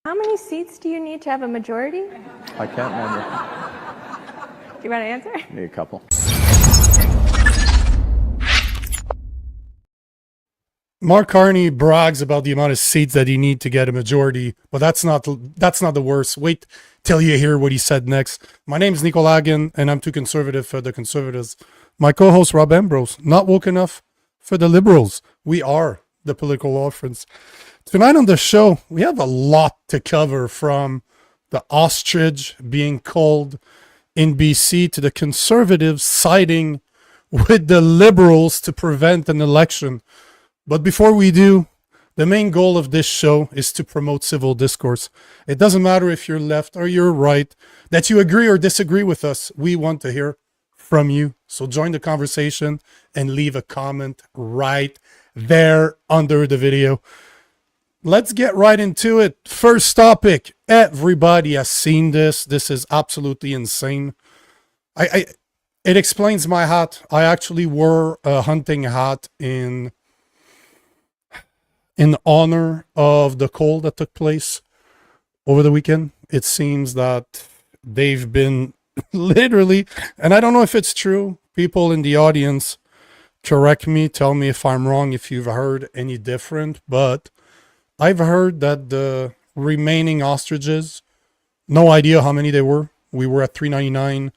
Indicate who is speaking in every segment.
Speaker 1: How many seats do you need to have a majority?
Speaker 2: I can't remember.
Speaker 1: Do you want to answer?
Speaker 2: Need a couple.
Speaker 3: Mark Carney brags about the amount of seats that he needs to get a majority, but that's not the worst. Wait till you hear what he said next. My name is Nico Lagan, and I'm too conservative for the conservatives. My co-host Rob Ambrose, not woke enough for the liberals. We are the political orphans. Tonight on the show, we have a lot to cover, from the ostrich being culled in BC to the conservatives siding with the liberals to prevent an election. But before we do, the main goal of this show is to promote civil discourse. It doesn't matter if you're left or you're right, that you agree or disagree with us. We want to hear from you. So join the conversation and leave a comment right there under the video. Let's get right into it. First topic. Everybody has seen this. This is absolutely insane. It explains my hat. I actually wore a hunting hat in honor of the cull that took place over the weekend. It seems that they've been literally, and I don't know if it's true, people in the audience correct me, tell me if I'm wrong, if you've heard any different, but I've heard that the remaining ostriches, no idea how many they were. We were at 399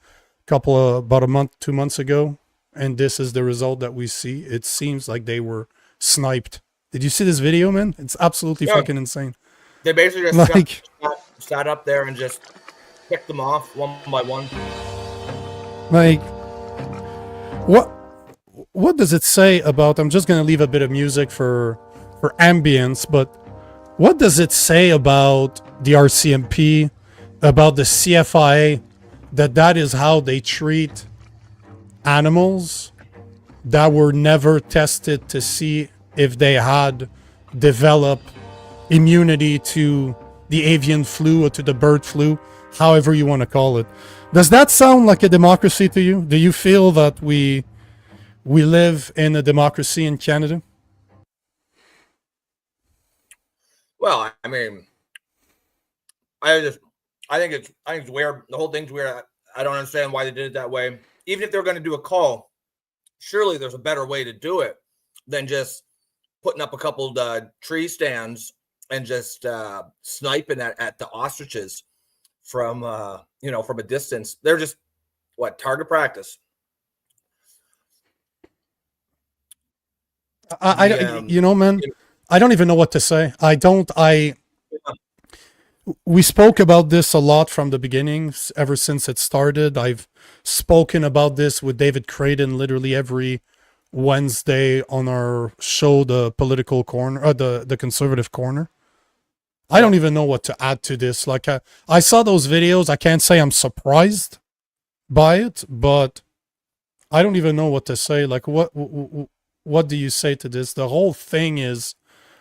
Speaker 3: about a month, 2 months ago, and this is the result that we see. It seems like they were sniped. Did you see this video, man? It's absolutely fucking insane.
Speaker 4: They basically just sat up there and just picked them off one by one.
Speaker 3: Like, what does it say about, I'm just going to leave a bit of music for ambience, but what does it say about the RCMP, about the CFIA, that is how they treat animals that were never tested to see if they had developed immunity to the avian flu or to the bird flu, however you want to call it. Does that sound like a democracy to you? Do you feel that we live in a democracy in Canada?
Speaker 4: Well, I mean, I think it's weird. The whole thing's weird. I don't understand why they did it that way. Even if they're going to do a call, surely there's a better way to do it than just putting up a couple tree stands and just sniping at the ostriches from a distance. They're just target practice.
Speaker 3: Man, I don't even know what to say. We spoke about this a lot from the beginning, ever since it started. I've spoken about this with David Creighton literally every Wednesday on our show, the political corner, the conservative corner. I don't even know what to add to this. Like, I saw those videos. I can't say I'm surprised by it, but I don't even know what to say. Like, what do you say to this? The whole thing is,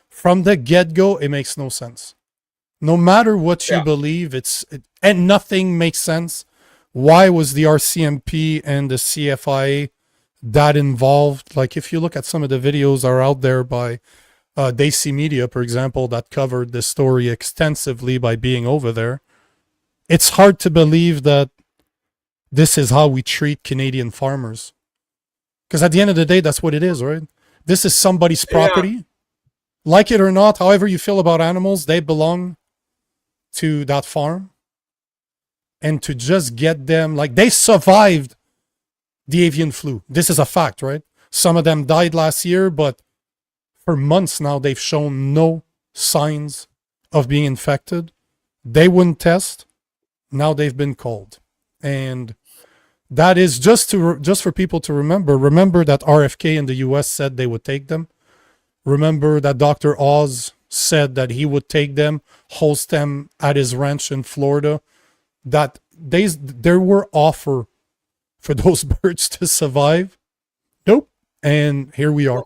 Speaker 3: from the get-go, it makes no sense. No matter what you believe, and nothing makes sense. Why was the RCMP and the CFIA that involved? Like, if you look at some of the videos are out there by Daisy Media, for example, that covered this story extensively by being over there, it's hard to believe that this is how we treat Canadian farmers. Because at the end of the day, that's what it is, right? This is somebody's property. Yeah. Like it or not, however you feel about animals, they belong to that farm. And to just get them, like, they survived the avian flu. This is a fact, right? Some of them died last year, but for months now, they've shown no signs of being infected. They wouldn't test. Now they've been culled. And that is just for people to remember. Remember that RFK in the US said they would take them. Remember that Dr. Oz said that he would take them, host them at his ranch in Florida. That there were offer for those birds to survive. Nope. And here we are.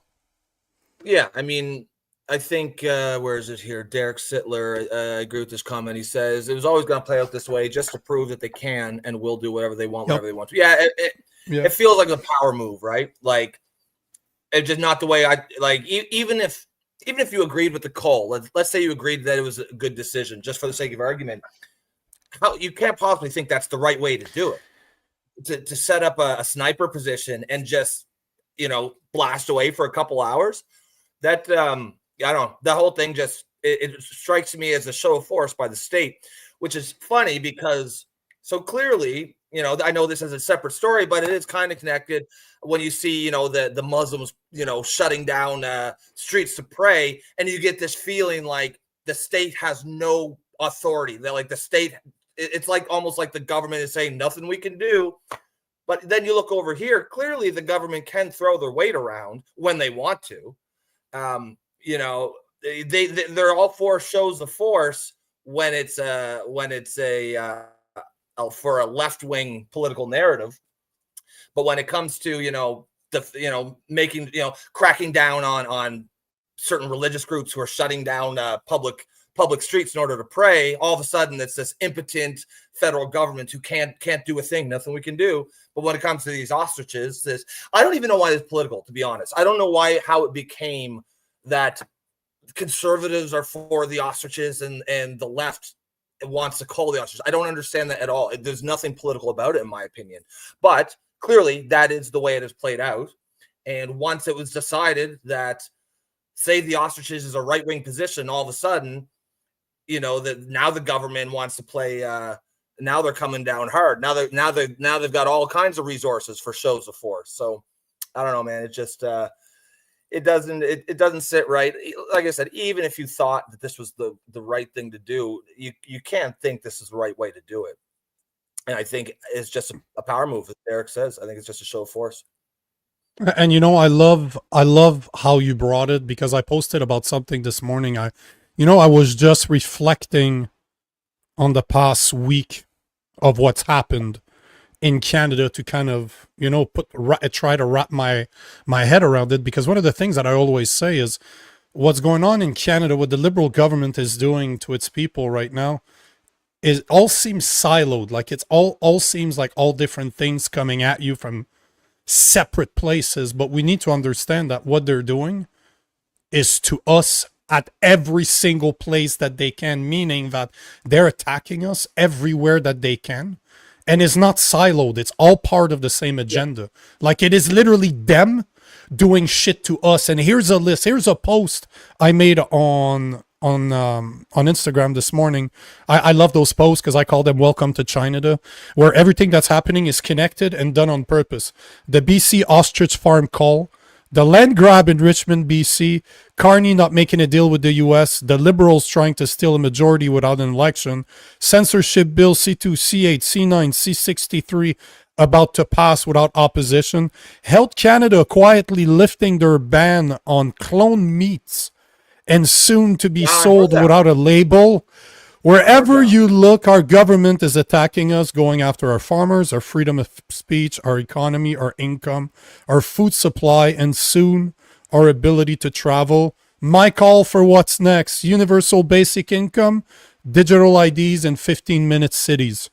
Speaker 4: Yeah, I mean, I think, where is it here? Derek Sittler, I agree with this comment. He says, it was always going to play out this way just to prove that they can and will do whatever they want, whenever they want to. Yeah, it feels like a power move, right? Like, it's just not the way even if even if you agreed with the cull, let's say you agreed that it was a good decision, just for the sake of argument, how you can't possibly think that's the right way to do it. To set up a sniper position and just, blast away for a couple hours. That I don't know. The whole thing just it strikes me as a show of force by the state, which is funny because so clearly, I know this is a separate story, but it is kind of connected when you see, the Muslims, shutting down streets to pray, and you get this feeling like the state has no authority. That like the state, it's like almost like the government is saying nothing we can do. But then you look over here, clearly the government can throw their weight around when they want to. They're all for shows of force when it's for a left-wing political narrative. But when it comes to, making, cracking down on certain religious groups who are shutting down public streets in order to pray, all of a sudden it's this impotent federal government who can't do a thing, nothing we can do. But when it comes to these ostriches, I don't even know why it's political, to be honest. I don't know how it became that conservatives are for the ostriches and the left wants to call the ostriches. I don't understand that at all. There's nothing political about it, in my opinion. But clearly that is the way it has played out. And once it was decided that say the ostriches is a right-wing position, all of a sudden, that now the government wants to play. Now they're coming down hard. Now they've got all kinds of resources for shows of force. So I don't know, man. It just it doesn't sit right. Like I said, even if you thought that this was the right thing to do, you can't think this is the right way to do it. And I think it's just a power move, as Derek says. I think it's just a show of force.
Speaker 3: And I love how you brought it, because I posted about something this morning. I was just reflecting on the past week of what's happened in Canada to kind of, try to wrap my head around it. Because one of the things that I always say is what's going on in Canada, what the Liberal government is doing to its people right now, is all seems siloed. Like it's all seems like all different things coming at you from separate places. But we need to understand that what they're doing is to us at every single place that they can, meaning that they're attacking us everywhere that they can. And it's not siloed. It's all part of the same agenda. Yeah. Like it is literally them doing shit to us. And here's a list. Here's a post I made on Instagram this morning. I love those posts because I call them Welcome to China, where everything that's happening is connected and done on purpose. The BC ostrich farm call, the land grab in Richmond, BC, Carney not making a deal with the US, the Liberals trying to steal a majority without an election, censorship bill C2, C8, C9, C63 about to pass without opposition, Health Canada quietly lifting their ban on cloned meats and soon to be sold without a label. Wherever you look, our government is attacking us, going after our farmers, our freedom of speech, our economy, our income, our food supply, and soon our ability to travel. My call for what's next: universal basic income, digital IDs, and 15-minute cities.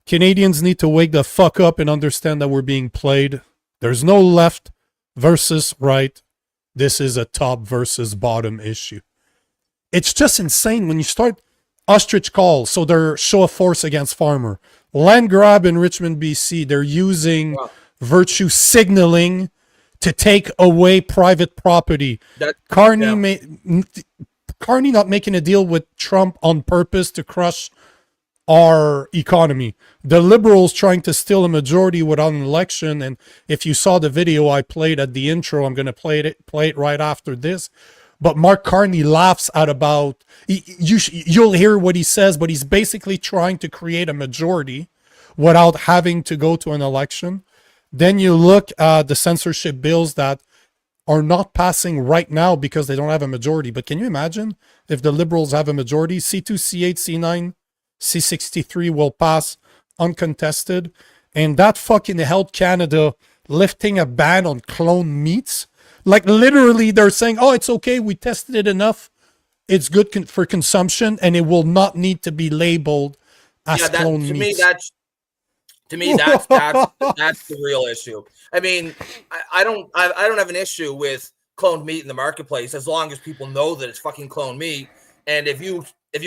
Speaker 3: Canadians need to wake the fuck up and understand that we're being played. There's no left versus right. This is a top versus bottom issue. It's just insane when you start Ostrich Culled, so they're show of force against farmer. Land grab in Richmond, BC, they're using virtue signaling to take away private property. Carney not making a deal with Trump on purpose to crush our economy. The Liberals trying to steal a majority without an election. And if you saw the video I played at the intro, I'm going to play it right after this. But Mark Carney laughs at about, you'll hear what he says, but he's basically trying to create a majority without having to go to an election. Then you look at the censorship bills that are not passing right now because they don't have a majority. But can you imagine if the Liberals have a majority? C2, C8, C9, C63 will pass uncontested. And that fucking Health Canada lifting a ban on cloned meats. Like literally they're saying, oh, it's okay. We tested it enough. It's good for consumption and it will not need to be labeled as cloned meats.
Speaker 4: To me, that's the real issue. I mean, I don't have an issue with cloned meat in the marketplace as long as people know that it's fucking cloned meat. And if you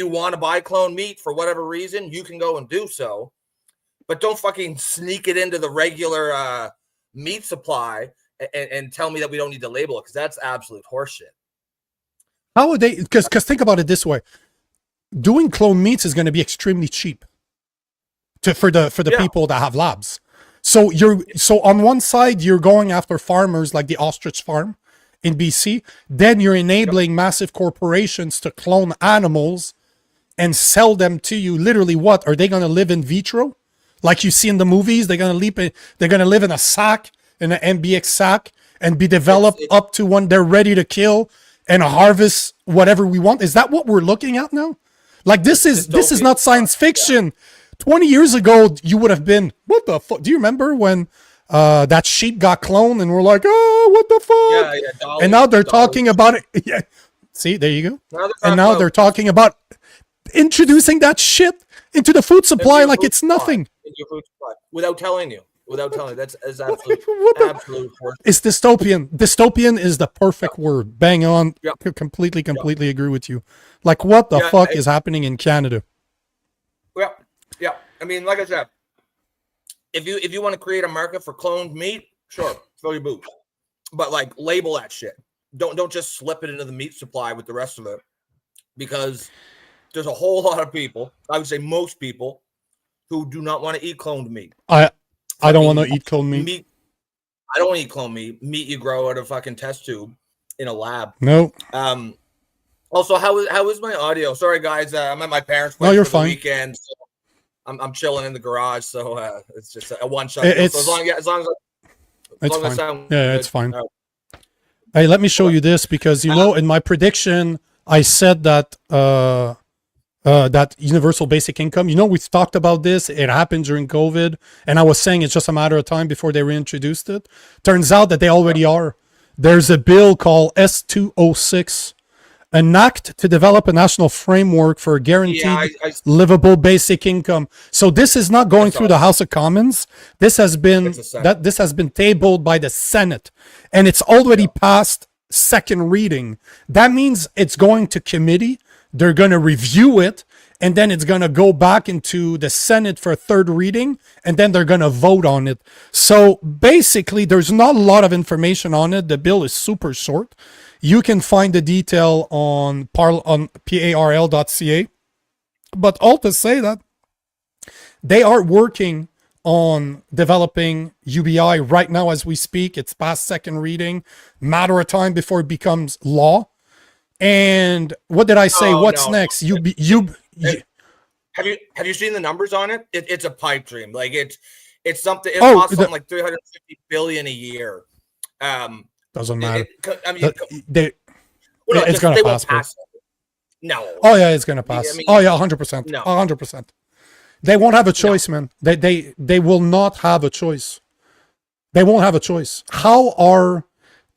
Speaker 4: want to buy cloned meat for whatever reason, you can go and do so. But don't fucking sneak it into the regular meat supply and tell me that we don't need to label it, because that's absolute horseshit.
Speaker 3: How would they? Because think about it this way: doing clone meats is going to be extremely cheap for the people that have labs. So on one side you're going after farmers like the ostrich farm in BC. Then you're enabling massive corporations to clone animals and sell them to you. Literally, what are they going to live in vitro? Like you see in the movies, they're gonna live in a sack, in an MBX sack, and be developed up to when they're ready to kill and harvest whatever we want. Is that what we're looking at now? Like this is not science fiction. 20 years ago, you would have been, what the fuck? Do you remember when that sheep got cloned and we're like, oh, what the fuck?
Speaker 4: Yeah, Dolly,
Speaker 3: and now they're talking about it. Yeah. See, there you go. Now they're talking about introducing that shit into the food supply like it's nothing.
Speaker 4: Your food supply without telling you. That's absolute
Speaker 3: It's dystopian. Dystopian is the perfect word. Bang on. Yep. Completely agree with you. Like, what the fuck is happening in Canada?
Speaker 4: Yeah. I mean, like I said, if you want to create a market for cloned meat, sure, fill your boots. But like, label that shit. Don't just slip it into the meat supply with the rest of it, because there's a whole lot of people, I would say most people, who do not want to eat cloned meat.
Speaker 3: I don't want to eat cloned meat.
Speaker 4: I don't want to eat cloned meat. Meat you grow out of a fucking test tube in a lab.
Speaker 3: No.
Speaker 4: Also, how is my audio? Sorry, guys. I'm at my parents' place
Speaker 3: for
Speaker 4: the weekend. So I'm chilling in the garage, so it's just a one shot. So as long as I sound good,
Speaker 3: it's fine. Hey, let me show you this, because in my prediction I said that that universal basic income, we've talked about this. It happened during COVID, and I was saying it's just a matter of time before they reintroduced it. Turns out that they already are. There's a bill called S206, an act to develop a national framework for a guaranteed livable basic income. So this is not going through the House of Commons. This has been tabled by the Senate, and it's already passed second reading. That means it's going to committee. They're going to review it, and then it's going to go back into the Senate for a third reading, and then they're going to vote on it. So basically, there's not a lot of information on it. The bill is super short. You can find the detail on parl.ca. But all to say that they are working on developing UBI right now as we speak. It's past second reading. Matter of time before it becomes law. And what did I say? What's next?
Speaker 4: Have you seen the numbers on it? It's a pipe dream. Like it's something. It costs something like $350 billion a year.
Speaker 3: Doesn't matter.
Speaker 4: It's gonna pass. No.
Speaker 3: Oh yeah, it's gonna pass. 100%. No. 100%. They won't have a choice, man. They will not have a choice. They won't have a choice. How are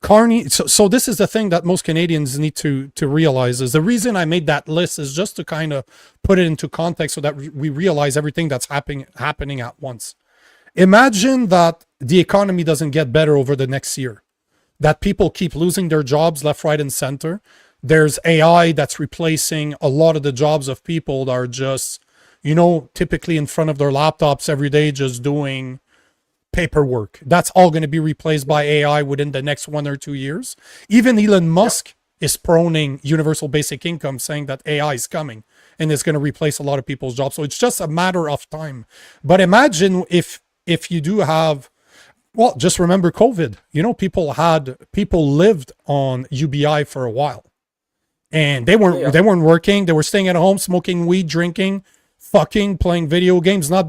Speaker 3: Carney? So this is the thing that most Canadians need to realize, is the reason I made that list is just to kind of put it into context so that we realize everything that's happening at once. Imagine that the economy doesn't get better over the next year, that people keep losing their jobs left, right, and center. There's AI that's replacing a lot of the jobs of people that are just, typically in front of their laptops every day, just doing paperwork. That's all going to be replaced by AI within the next 1 or 2 years. Even Elon Musk is proning universal basic income, saying that AI is coming and it's going to replace a lot of people's jobs. So it's just a matter of time. But imagine if you do have, well, just remember COVID. People lived on UBI for a while, and they weren't working. They were staying at home, smoking weed, drinking, fucking, playing video games, not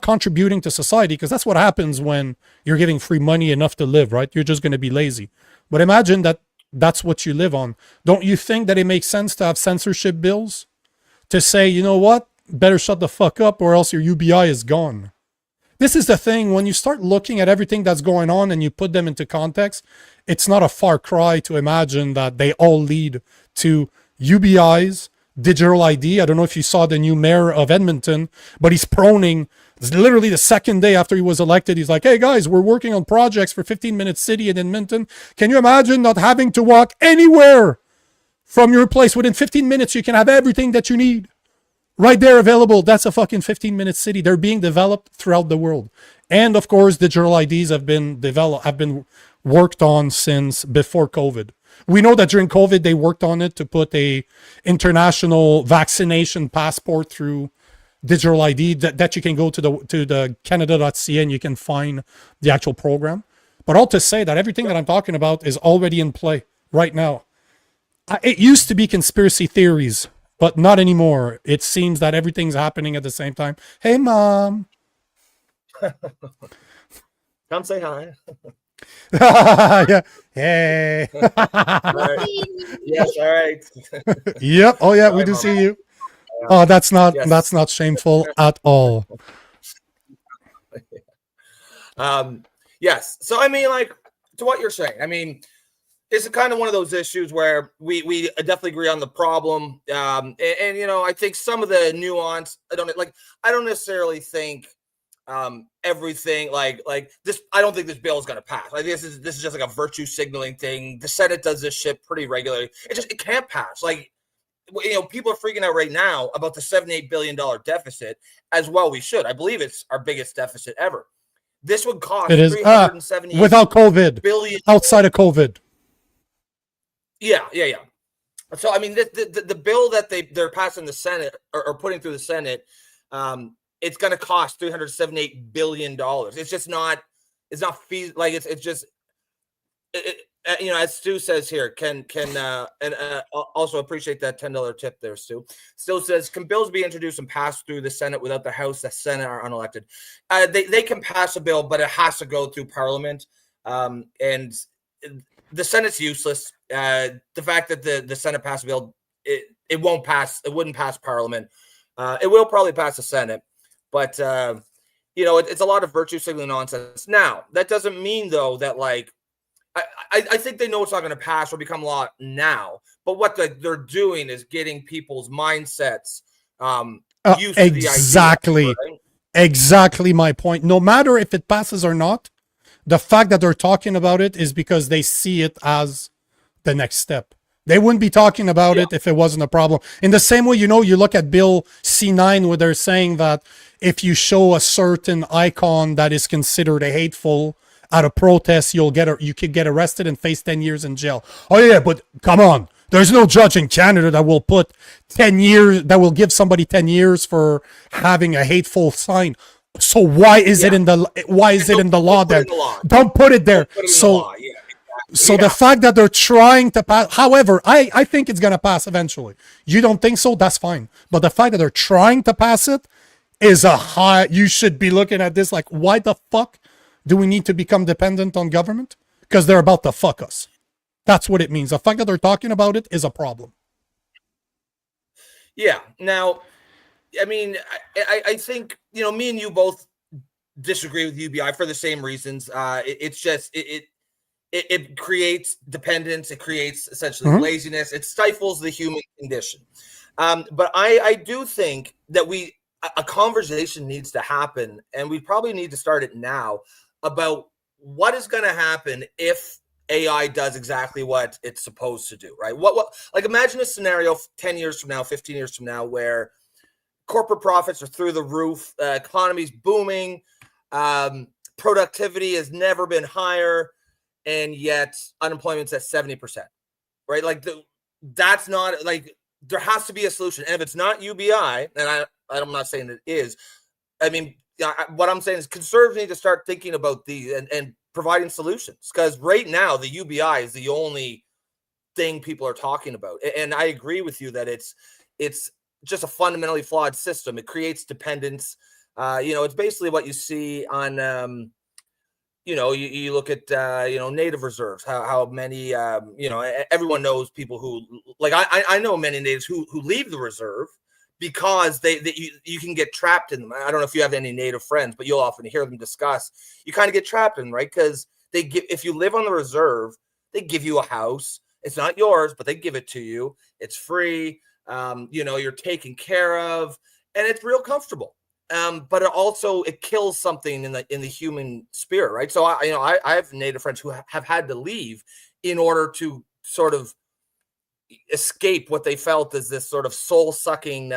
Speaker 3: contributing to society, because that's what happens when you're giving free money enough to live, right? You're just going to be lazy. But imagine that's what you live on. Don't you think that it makes sense to have censorship bills to say, you know what, better shut the fuck up or else your UBI is gone? This is the thing. When you start looking at everything that's going on and you put them into context, it's not a far cry to imagine that they all lead to UBIs, digital ID. I don't know if you saw the new mayor of Edmonton, but he's proning. It's literally the second day after he was elected. He's like, hey guys, we're working on projects for 15-minute city in Edmonton. Can you imagine not having to walk anywhere from your place? Within 15 minutes, you can have everything that you need right there available. That's a fucking 15-minute city. They're being developed throughout the world. And of course, digital IDs have been worked on since before COVID. We know that during COVID, they worked on it to put a international vaccination passport through digital ID that you can go to the Canada.ca and you can find the actual program. But all to say that everything that I'm talking about is already in play right now. It used to be conspiracy theories, but not anymore. It seems that everything's happening at the same time. Hey, Mom.
Speaker 4: Come say hi.
Speaker 3: Yeah. Hey.
Speaker 4: All right. Yes, all right.
Speaker 3: Yep. Oh yeah,
Speaker 4: Hi,
Speaker 3: we do
Speaker 4: Mom.
Speaker 3: see you. Oh, that's not
Speaker 4: Yes.
Speaker 3: shameful at all.
Speaker 4: Yes. So I mean, like, to what you're saying, I mean, it's kind of one of those issues where we definitely agree on the problem. And you know, I think some of the nuance, I don't necessarily think everything like this. I don't think this bill is going to pass. Like this is just like a virtue signaling thing. The Senate does this shit pretty regularly. It can't pass. Like, you know, people are freaking out right now about the $78 billion deficit as well. We should. I believe it's our biggest deficit ever. This would cost
Speaker 3: It is
Speaker 4: $378
Speaker 3: without COVID,
Speaker 4: billion.
Speaker 3: outside of COVID.
Speaker 4: Yeah. So I mean, the bill that they're passing the Senate or putting through the Senate, it's going to cost $378 billion. It's just not. It's not feasible. Like it's just. You know, as Stu says here, also appreciate that $10 tip there, Stu. Still says, can bills be introduced and passed through the Senate without the House? The Senate are unelected. They can pass a bill, but it has to go through Parliament. And the Senate's useless. The fact that the Senate passed a bill, it won't pass. It wouldn't pass Parliament. It will probably pass the Senate, but you know, it's a lot of virtue signaling nonsense. Now, that doesn't mean though that like. I think they know it's not going to pass or become law now, but what they're doing is getting people's mindsets used to the idea. Right?
Speaker 3: Exactly my point. No matter if it passes or not, the fact that they're talking about it is because they see it as the next step. They wouldn't be talking about it if it wasn't a problem. In the same way, you know, you look at Bill C9 where they're saying that if you show a certain icon that is considered a hateful at a protest, you could get arrested and face 10 years in jail. Oh yeah, but come on. There's no judge in Canada that will put 10 years, that will give somebody 10 years for having a hateful sign. So why is it in the law then? Don't put it there. So the fact that they're trying to pass, however, I think it's going to pass eventually. You don't think so? That's fine. But the fact that they're trying to pass it is you should be looking at this like, why the fuck do we need to become dependent on government? Because they're about to fuck us. That's what it means. The fact that they're talking about it is a problem.
Speaker 4: Yeah. Now, I mean, I think, you know, me and you both disagree with UBI for the same reasons. It's just, it creates dependence. It creates essentially laziness. It stifles the human condition. But I do think that a conversation needs to happen, and we probably need to start it now, about what is going to happen if AI does exactly what it's supposed to do, right? What like imagine a scenario 10 years from now, 15 years from now, where corporate profits are through the roof, economy's booming, productivity has never been higher, and yet unemployment's at 70%, right? Like that's not, like, there has to be a solution. And if it's not UBI, and I'm not saying it is, I mean, what I'm saying is conservatives need to start thinking about these and providing solutions, because right now the UBI is the only thing people are talking about. And I agree with you that it's just a fundamentally flawed system. It creates dependence. You know, it's basically what you see on, you know, you look at, you know, native reserves, how many, you know, everyone knows people who, like, I know many natives who leave the reserve because you can get trapped in them. I don't know if you have any native friends, but you'll often hear them discuss. You kind of get trapped in them, right? Because if you live on the reserve, they give you a house. It's not yours, but they give it to you. It's free. You're taken care of, and it's real comfortable. But it kills something in the human spirit, right? So I have Native friends who have had to leave in order to sort of escape what they felt as this sort of soul-sucking,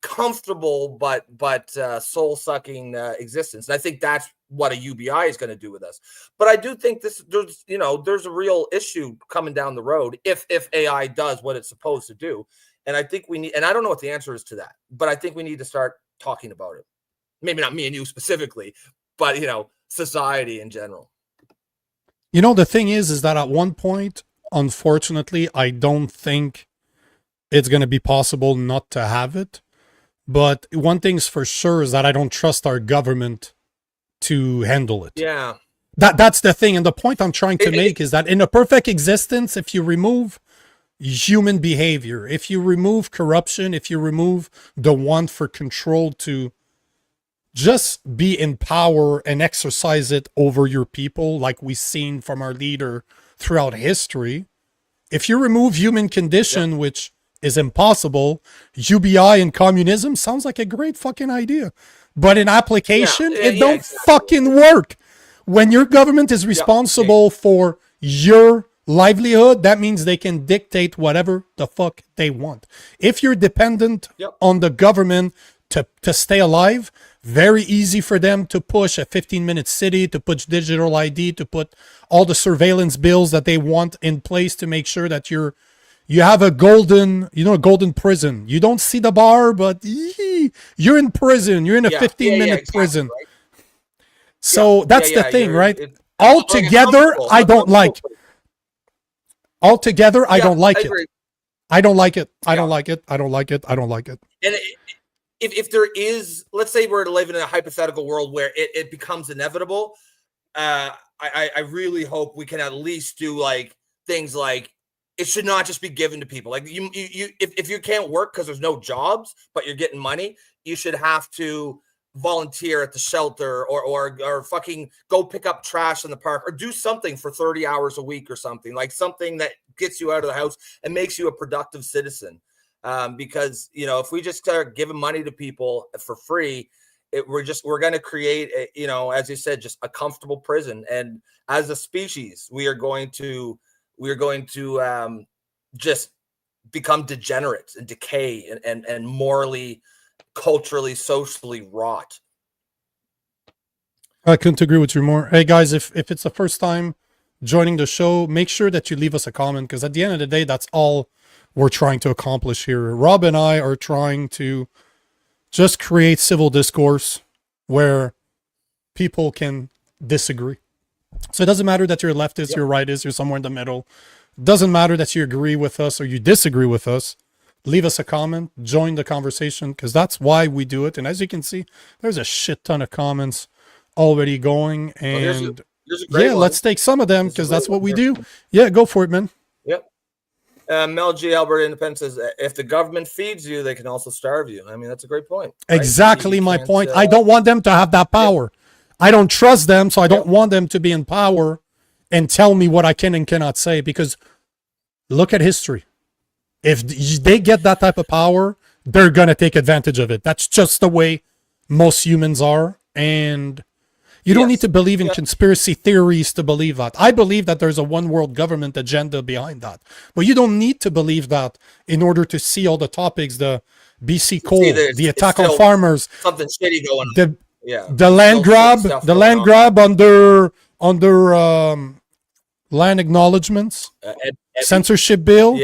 Speaker 4: comfortable but soul-sucking existence. And I think that's what a UBI is going to do with us. But I do think there's a real issue coming down the road if AI does what it's supposed to do. And I think we need, and I don't know what the answer is to that, but I think we need to start talking about it. Maybe not me and you specifically, but society in general.
Speaker 3: The thing is that at one point, unfortunately, I don't think it's going to be possible not to have it. But one thing's for sure is that I don't trust our government to handle it.
Speaker 4: Yeah.
Speaker 3: That's the thing. And the point I'm trying to make is that in a perfect existence, if you remove human behavior, if you remove corruption, if you remove the want for control to just be in power and exercise it over your people, like we've seen from our leader throughout history, if you remove human condition, which is impossible, UBI and communism sounds like a great fucking idea. But in application, it don't fucking work. When your government is responsible for your livelihood, that means they can dictate whatever the fuck they want. If you're dependent on the government to stay alive, very easy for them to push a 15-minute city, to push digital ID, to put all the surveillance bills that they want in place to make sure that you have a golden prison. You don't see the bar, but you're in prison. You're in a 15-minute prison. Right? So that's the thing, right? Altogether, I don't like. Altogether, I don't like it. I don't like it. I don't like it. I don't like it. I don't like it.
Speaker 4: And if there is, let's say we're living in a hypothetical world where it becomes inevitable, I really hope we can at least do things like it should not just be given to people. Like if you can't work because there's no jobs, but you're getting money, you should have to volunteer at the shelter or fucking go pick up trash in the park or do something for 30 hours a week or something, like something that gets you out of the house and makes you a productive citizen. Because if we just start giving money to people for free, we're going to create as you said, just a comfortable prison. And as a species, we are going to just become degenerates and decay and morally, culturally, socially rot.
Speaker 3: I couldn't agree with you more. Hey guys, if it's the first time joining the show, make sure that you leave us a comment, because at the end of the day, that's all we're trying to accomplish here. Rob and I are trying to just create civil discourse where people can disagree. So it doesn't matter that you're leftist, you're rightist, you're somewhere in the middle. It doesn't matter that you agree with us or you disagree with us. Leave us a comment, join the conversation, because that's why we do it. And as you can see, there's a shit ton of comments already going. And
Speaker 4: here's a great one.
Speaker 3: Let's take some of them, because that's what we do. Yeah, go for it, man.
Speaker 4: Yep. Mel G. Alberta Independent says, if the government feeds you, they can also starve you. I mean, that's a great point. Right?
Speaker 3: Exactly my point. I don't want them to have that power. I don't trust them, so I don't want them to be in power and tell me what I can and cannot say, because look at history. If they get that type of power, they're going to take advantage of it. That's just the way most humans are. And you don't need to believe in conspiracy theories to believe that. I believe that there's a one world government agenda behind that. But you don't need to believe that in order to see all the topics, the BC coal, the attack on farmers,
Speaker 4: something shitty going on.
Speaker 3: The land grab, under land acknowledgements, censorship bill.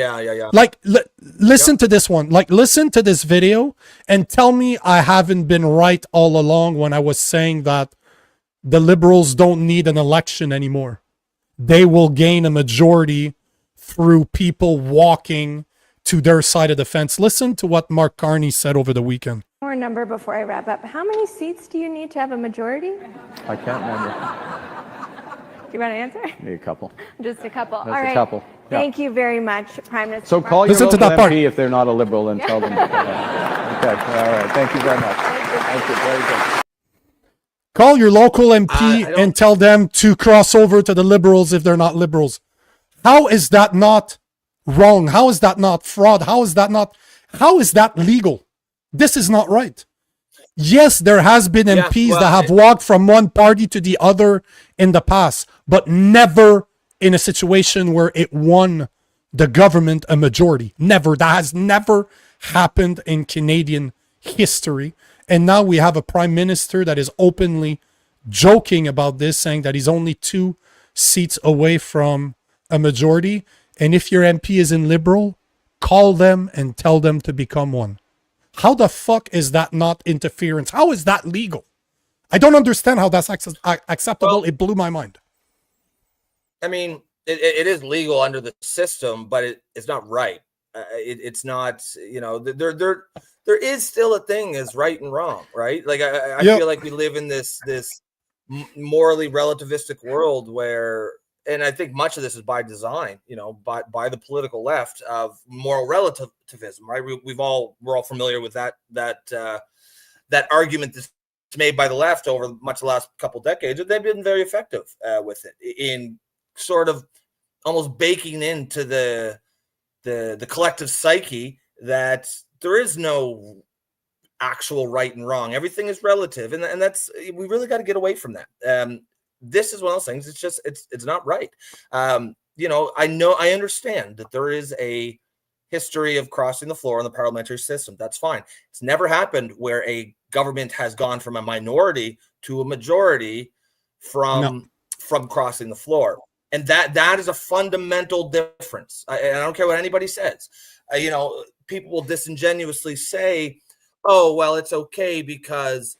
Speaker 3: Like, listen to this one. Like, listen to this video and tell me I haven't been right all along when I was saying that the Liberals don't need an election anymore. They will gain a majority through people walking to their side of the fence. Listen to what Mark Carney said over the weekend.
Speaker 1: More number before I wrap up. How many seats do you need to have a majority?
Speaker 2: I can't remember.
Speaker 1: Do you want to answer?
Speaker 2: Need a couple.
Speaker 1: Just a couple.
Speaker 2: Just
Speaker 1: all right.
Speaker 2: a couple. Yeah.
Speaker 1: Thank you very much, Prime Minister.
Speaker 2: So call your
Speaker 3: Listen to
Speaker 2: local
Speaker 3: that part.
Speaker 2: MP if they're not a Liberal and tell them. Okay. All right. Thank you very much. Thank you. Very good.
Speaker 3: Call your local MP and tell them to cross over to the Liberals if they're not Liberals. How is that not wrong? How is that not fraud? How is that legal? This is not right. Yes, there has been MPs that have walked from one party to the other in the past, but never in a situation where it won the government a majority. Never. That has never happened in Canadian history. And now we have a prime minister that is openly joking about this, saying that he's only 2 seats away from a majority. And if your MP is in Liberal, call them and tell them to become one. How the fuck is that not interference? How is that legal? I don't understand how that's acceptable. Well, it blew my mind.
Speaker 4: I mean, it is legal under the system, but it's not right. It's not, you know, there is still a thing as right and wrong, right? Like I feel like we live in this morally relativistic world where, and I think much of this is by design, you know, by the political left of moral relativism, right? We're all familiar with that argument that's made by the left over much of the last couple of decades. And they've been very effective with it in sort of almost baking into the collective psyche that there is no actual right and wrong. Everything is relative, and that's, we really got to get away from that. This is one of those things. It's just it's not right. You know, I understand that there is a history of crossing the floor in the parliamentary system. That's fine. It's never happened where a government has gone from a minority to a majority from crossing the floor. And that is a fundamental difference. I don't care what anybody says. You know, people will disingenuously say, oh, well, it's okay because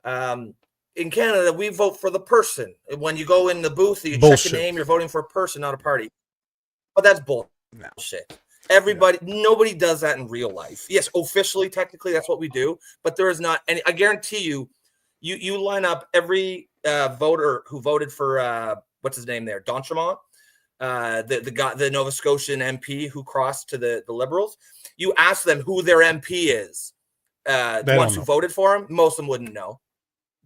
Speaker 4: in Canada, we vote for the person. When you go in the booth, you check your name, you're voting for a person, not a party. But that's bullshit. Nobody does that in real life. Yes, officially, technically, that's what we do. But there is not any, I guarantee you line up every voter who voted for, what's his name there? D'Entremont, the guy, the Nova Scotian MP who crossed to the Liberals. You ask them who their MP is. The ones who voted for him, most of them wouldn't know.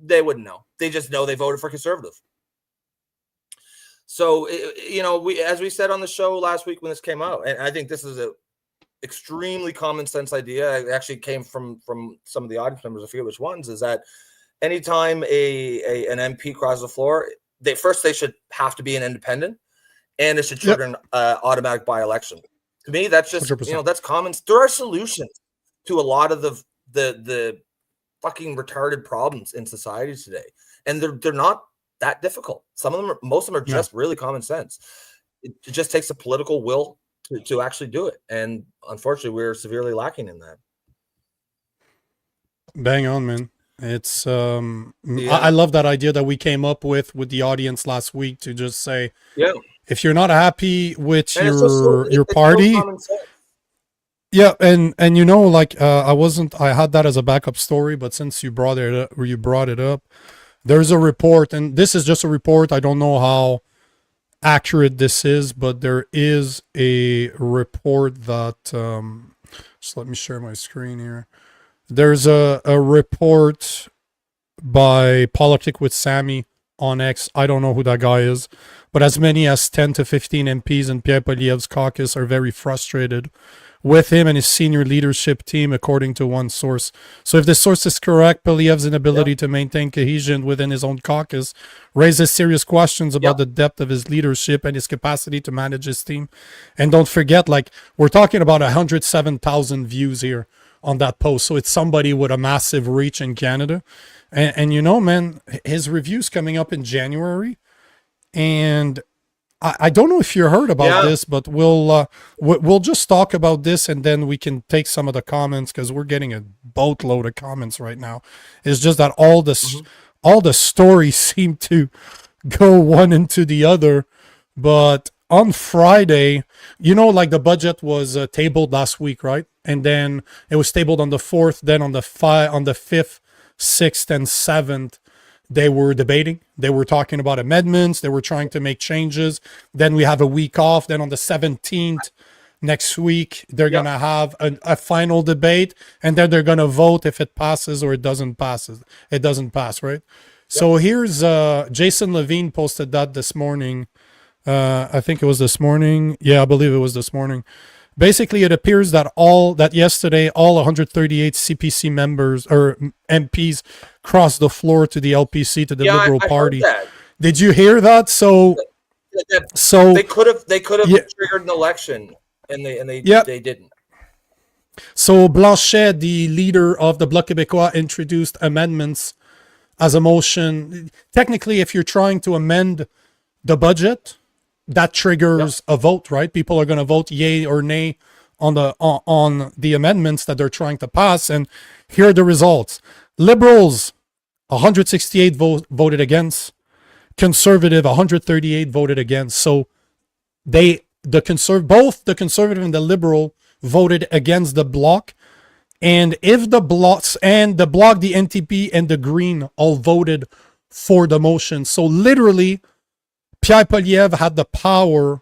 Speaker 4: They wouldn't know. They just know they voted for Conservative. So, you know, as we said on the show last week when this came out, and I think this is a extremely common sense idea. It actually came from some of the audience members, I forget which ones, is that anytime an MP crosses the floor, they should have to be an independent, and it should trigger an automatic by-election. To me, that's just 100%. You know, that's common. There are solutions to a lot of the fucking retarded problems in society today, and they're not that difficult. Most of them are just really common sense. It just takes a political will to actually do it, and unfortunately, we're severely lacking in that.
Speaker 3: Bang on, man. It's I love that idea that we came up with the audience last week to just say, if you're not happy with your party, and you know, like I had that as a backup story, but since you brought it up, there's a report, and this is just a report. I don't know how accurate this is, but there is a report that just let me share my screen here. There's a report by Politic with Sammy on X. I don't know who that guy is, but as many as 10 to 15 MPs in Pierre Poilievre's caucus are very frustrated with him and his senior leadership team, according to one source. So if this source is correct, Poilievre's inability to maintain cohesion within his own caucus raises serious questions about the depth of his leadership and his capacity to manage his team. And don't forget, like, we're talking about 107,000 views here on that post. So it's somebody with a massive reach in Canada. And you know, man, his review's coming up in January. And I don't know if you heard about this, but we'll just talk about this, and then we can take some of the comments, because we're getting a boatload of comments right now. It's just that all the stories seem to go one into the other. But on Friday, you know, like the budget was tabled last week, right? And then it was tabled on the 4th. Then on the 5th, 6th, and 7th, they were debating. They were talking about amendments. They were trying to make changes. Then we have a week off. Then on the 17th, next week, they're going to have a final debate. And then they're going to vote if it passes or it doesn't pass. It doesn't pass, right? So here's Jason Levine posted that this morning. I think it was this morning. Yeah, I believe it was this morning. Basically, it appears that yesterday all 138 CPC members or MPs crossed the floor to the LPC, to the Liberal
Speaker 4: I
Speaker 3: Party.
Speaker 4: heard that.
Speaker 3: Did you hear that? So
Speaker 4: They could have triggered an election, and they didn't.
Speaker 3: So Blanchet, the leader of the Bloc Québécois, introduced amendments as a motion. Technically, if you're trying to amend the budget, that triggers a vote, right? People are going to vote yay or nay on the amendments that they're trying to pass. And here are the results. Liberals, 168 voted against. Conservative, 138 voted against. So both the conservative and the liberal voted against the bloc. And if the bloc, the NTP, and the Green all voted for the motion. So literally, Pierre Poilievre had the power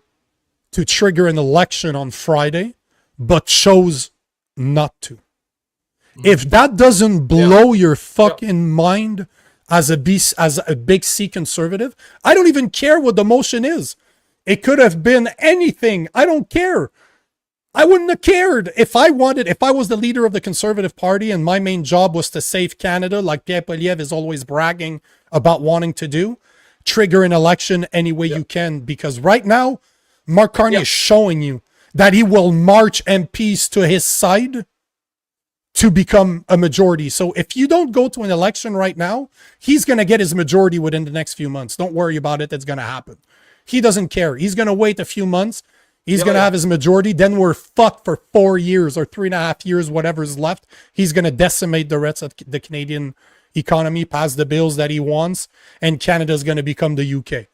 Speaker 3: to trigger an election on Friday, but chose not to. If that doesn't blow your fucking mind as a big C conservative, I don't even care what the motion is. It could have been anything. I don't care. I wouldn't have cared if I was the leader of the Conservative Party and my main job was to save Canada, like Pierre Poilievre is always bragging about wanting to do. Trigger an election any way you can, because right now, Mark Carney is showing you that he will march MPs to his side to become a majority. So if you don't go to an election right now, he's going to get his majority within the next few months. Don't worry about it. It's going to happen. He doesn't care. He's going to wait a few months. He's going to have his majority. Then we're fucked for 4 years or 3.5 years, whatever's left. He's going to decimate the rest of the Canadian economy, pass the bills that he wants, and Canada's going to become the UK.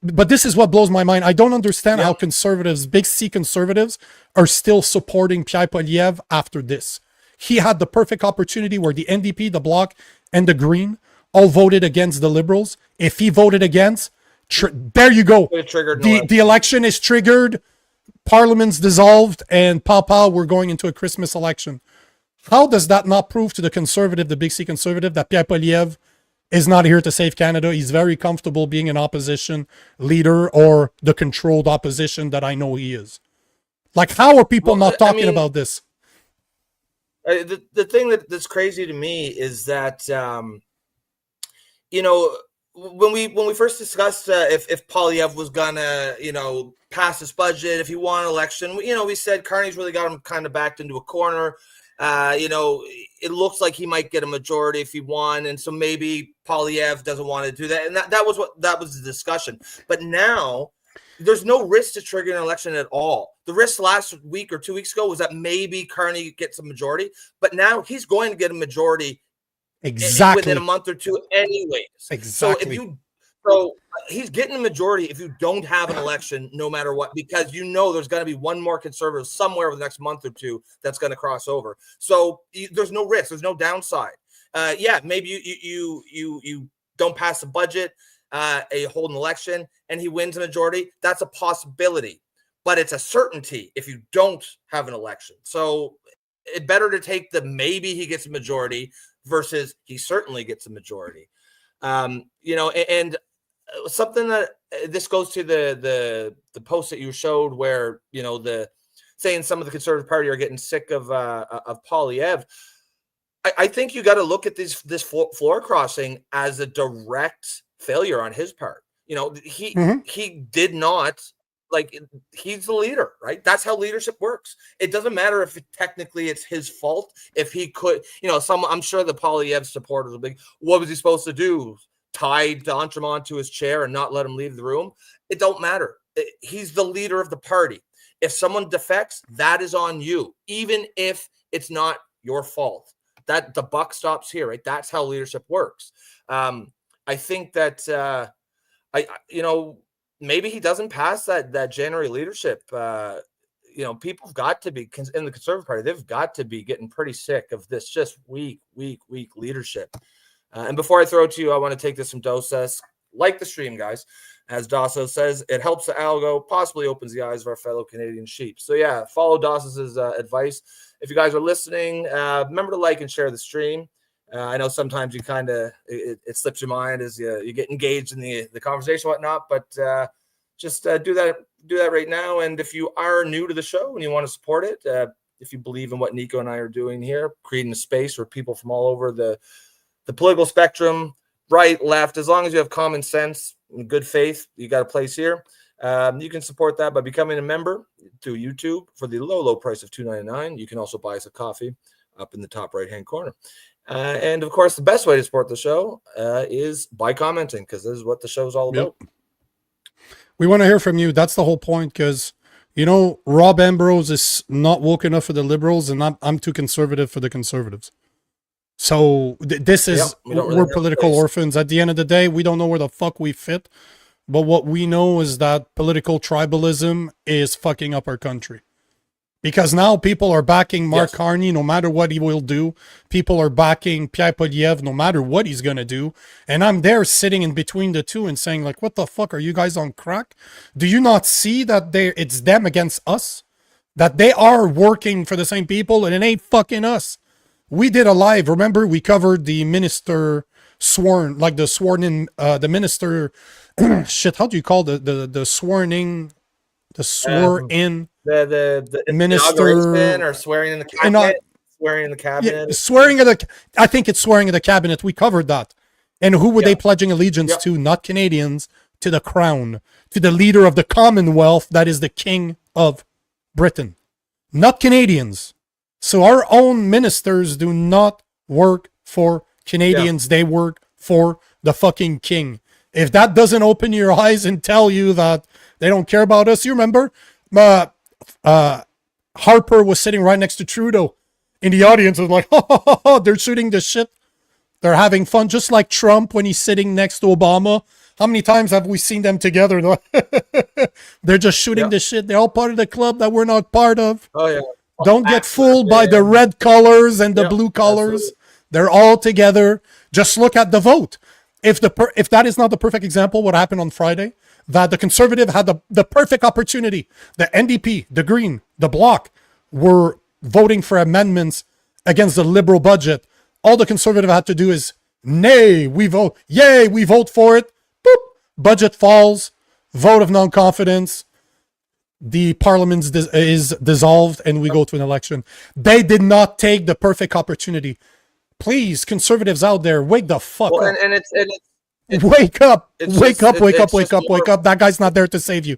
Speaker 3: But this is what blows my mind. I don't understand how conservatives, big C conservatives, are still supporting Pierre Poilievre after this. He had the perfect opportunity where the NDP, the Bloc, and the Green all voted against the Liberals. If he voted against, there you go. The election is triggered, Parliament's dissolved, and we're going into a Christmas election. How does that not prove to the conservative, the big C conservative, that Pierre Poilievre is not here to save Canada? He's very comfortable being an opposition leader, or the controlled opposition that I know he is. Like, how are people not talking about this?
Speaker 4: The thing that's crazy to me is that, when we first discussed if Poilievre was gonna, pass this budget, if he won an election, we said Carney's really got him kind of backed into a corner. It looks like he might get a majority if he won, and so maybe Poilievre doesn't want to do that. And that was the discussion. But now there's no risk to trigger an election at all. The risk last week or 2 weeks ago was that maybe Carney gets a majority, but now he's going to get a majority within a month or two anyways.
Speaker 3: Exactly.
Speaker 4: So he's getting a majority if you don't have an election, no matter what, because there's going to be one more conservative somewhere over the next month or two that's going to cross over. So there's no risk. There's no downside. Maybe you don't pass the budget, hold an election, and he wins a majority. That's a possibility, but it's a certainty if you don't have an election. So it's better to take the maybe he gets a majority versus he certainly gets a majority. And something that this goes to the post that you showed where, saying some of the Conservative Party are getting sick of Poilievre. I think you got to look at this floor crossing as a direct failure on his part. He did not, he's the leader, right? That's how leadership works. It doesn't matter if technically it's his fault. If he could, I'm sure the Poilievre supporters will be, what was he supposed to do? Tie d'Entremont to his chair and not let him leave the room? It don't matter. He's the leader of the party. If someone defects, that is on you, even if it's not your fault. That the buck stops here, right? That's how leadership works. I think that maybe he doesn't pass that January leadership. People have got to be in the Conservative Party. They've got to be getting pretty sick of this just weak leadership. And before I throw it to you, I want to take this from Dosas. Like the stream, guys. As Dosas says, it helps the algo, possibly opens the eyes of our fellow Canadian sheep. So yeah, follow Dosas's advice. If you guys are listening, remember to like and share the stream. I know sometimes you kind of it slips your mind as you get engaged in the conversation and whatnot, but just do that right now. And if you are new to the show and you want to support it, if you believe in what Nico and I are doing here, creating a space where people from all over the political spectrum, right, left, as long as you have common sense and good faith, you got a place here. You can support that by becoming a member through YouTube for the low price of $2.99. You can also buy us a coffee up in the top right-hand corner. And, of course, the best way to support the show is by commenting, because this is what the show is all about.
Speaker 3: Yep. We want to hear from you. That's the whole point, because, you know, Rob Ambrose is not woke enough for the liberals, and I'm too conservative for the conservatives. So this is, we're political orphans. At the end of the day, we don't know where the fuck we fit. But what we know is that political tribalism is fucking up our country. Because now people are backing Mark Carney no matter what he will do. People are backing Pierre Poilievre no matter what he's going to do. And I'm there sitting in between the two and saying, like, what the fuck? Are you guys on crack? Do you not see that it's them against us? That they are working for the same people and it ain't fucking us. We did a live. Remember, we covered the minister sworn, like the sworn in, the minister... shit, how do you call the swore in
Speaker 4: the
Speaker 3: minister
Speaker 4: or swearing in the cabinet? Swearing in the cabinet.
Speaker 3: Yeah, swearing of the, I think it's swearing of the cabinet. We covered that. And who were they pledging allegiance to? Not Canadians, to the crown, to the leader of the Commonwealth, that is the King of Britain. Not Canadians. So our own ministers do not work for Canadians. They work for the fucking king. If that doesn't open your eyes and tell you that they don't care about us, you remember Harper was sitting right next to Trudeau in the audience and like, they're shooting the shit. They're having fun, just like Trump when he's sitting next to Obama. How many times have we seen them together? They're just shooting the shit. They're all part of the club that we're not part of.
Speaker 4: Oh, yeah.
Speaker 3: Don't get fooled by the red colors and the blue colors. Absolutely. They're all together. Just look at the vote. If that is not the perfect example, what happened on Friday, that the Conservative had the perfect opportunity. The NDP, the Green, the Bloc were voting for amendments against the Liberal budget. All the Conservative had to do is, nay, we vote. Yay, we vote for it. Boop. Budget falls. Vote of non-confidence. The parliament is dissolved and we go to an election. They did not take the perfect opportunity. Please, Conservatives out there, wake the fuck up.
Speaker 4: And it's
Speaker 3: wake up. Wake up. That guy's not there to save you.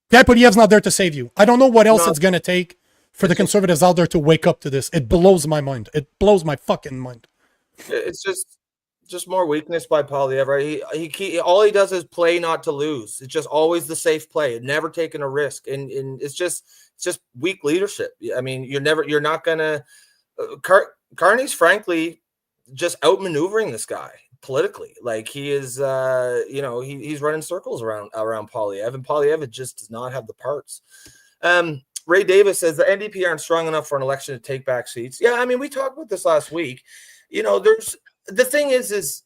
Speaker 3: Pierre Poilievre's not there to save you. I don't know what else it's going to take for the Conservatives out there to wake up to this. It blows my mind. It blows my fucking mind.
Speaker 4: It's just more weakness by Poilievre. He all he does is play not to lose. It's just always the safe play, never taking a risk, and it's just weak leadership. I mean, you're not gonna. Carney's frankly just outmaneuvering this guy politically. Like he is, he's running circles around Poilievre, and Poilievre just does not have the parts. Ray Davis says the NDP aren't strong enough for an election to take back seats. Yeah, I mean, we talked about this last week. You know, the thing is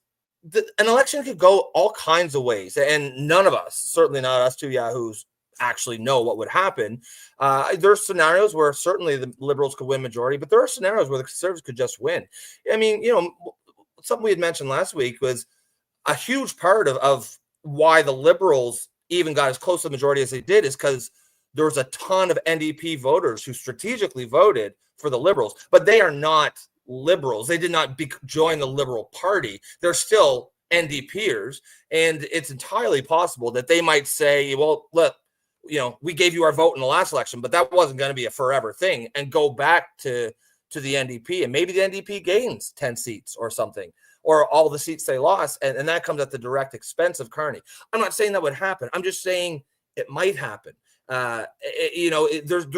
Speaker 4: an election could go all kinds of ways, and none of us, certainly not us two yahoos, actually know what would happen. There's scenarios where certainly the Liberals could win majority, but there are scenarios where the Conservatives could just win. I mean, something we had mentioned last week was a huge part of why the Liberals even got as close to the majority as they did is because there was a ton of NDP voters who strategically voted for the Liberals, but they are not Liberals. They did not join the Liberal Party. They're still NDPers, and it's entirely possible that they might say, well, look, we gave you our vote in the last election, but that wasn't going to be a forever thing, and go back to the NDP, and maybe the NDP gains 10 seats or something, or all the seats they lost, and that comes at the direct expense of Carney. I'm not saying that would happen. I'm just saying it might happen. There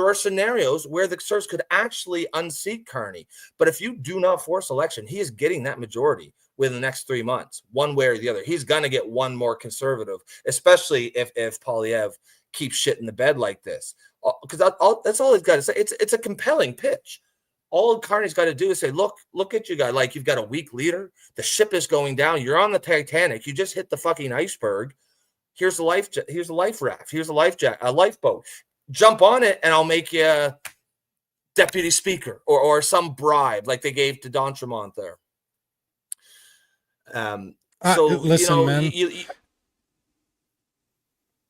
Speaker 4: are scenarios where the Conservatives could actually unseat Carney, but if you do not force election, he is getting that majority within the next 3 months, one way or the other. He's going to get one more Conservative, especially if Poilievre keeps shit in the bed like this, because that's all he's got to say. It's a compelling pitch. All Carney's got to do is say, look at you guys. Like, you've got a weak leader. The ship is going down. You're on the Titanic. You just hit the fucking iceberg. Here's a life raft. Here's a lifeboat. Jump on it, and I'll make you deputy speaker or some bribe like they gave to D'Entremont there.
Speaker 3: Listen, man.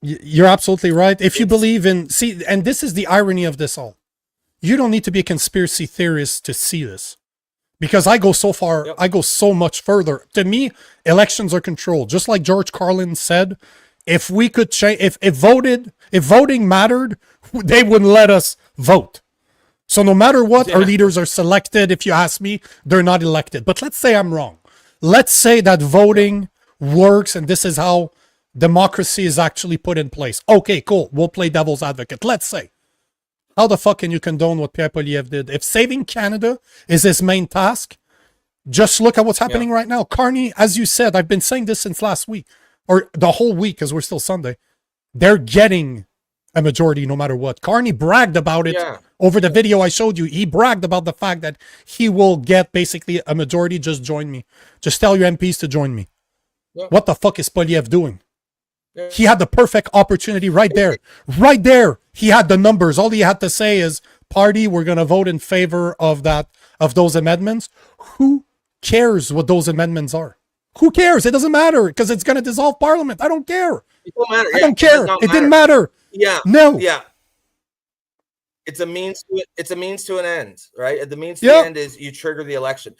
Speaker 3: You're absolutely right. If you believe in, see, and this is the irony of this all. You don't need to be a conspiracy theorist to see this. Because I go so far, I go so much further. To me, elections are controlled. Just like George Carlin said, if we could change, if voting mattered, they wouldn't let us vote. So no matter what, our leaders are selected. If you ask me, they're not elected. But let's say I'm wrong. Let's say that voting works and this is how democracy is actually put in place. Okay, cool. We'll play devil's advocate. Let's say. How the fuck can you condone what Pierre Poilievre did? If saving Canada is his main task, just look at what's happening right now. Carney, as you said, I've been saying this since last week, or the whole week, because we're still Sunday. They're getting a majority no matter what. Carney bragged about it over the video I showed you. He bragged about the fact that he will get basically a majority. Just join me. Just tell your MPs to join me. What the fuck is Poilievre doing? He had the perfect opportunity right there. Right there. He had the numbers. All he had to say is, party, we're going to vote in favor of those amendments. Who cares what those amendments are? Who cares? It doesn't matter because it's going to dissolve Parliament. I don't care.
Speaker 4: It don't matter.
Speaker 3: I don't care. It didn't matter.
Speaker 4: Yeah.
Speaker 3: No.
Speaker 4: Yeah. It's a means to an end, right? The means to the end is you trigger the election.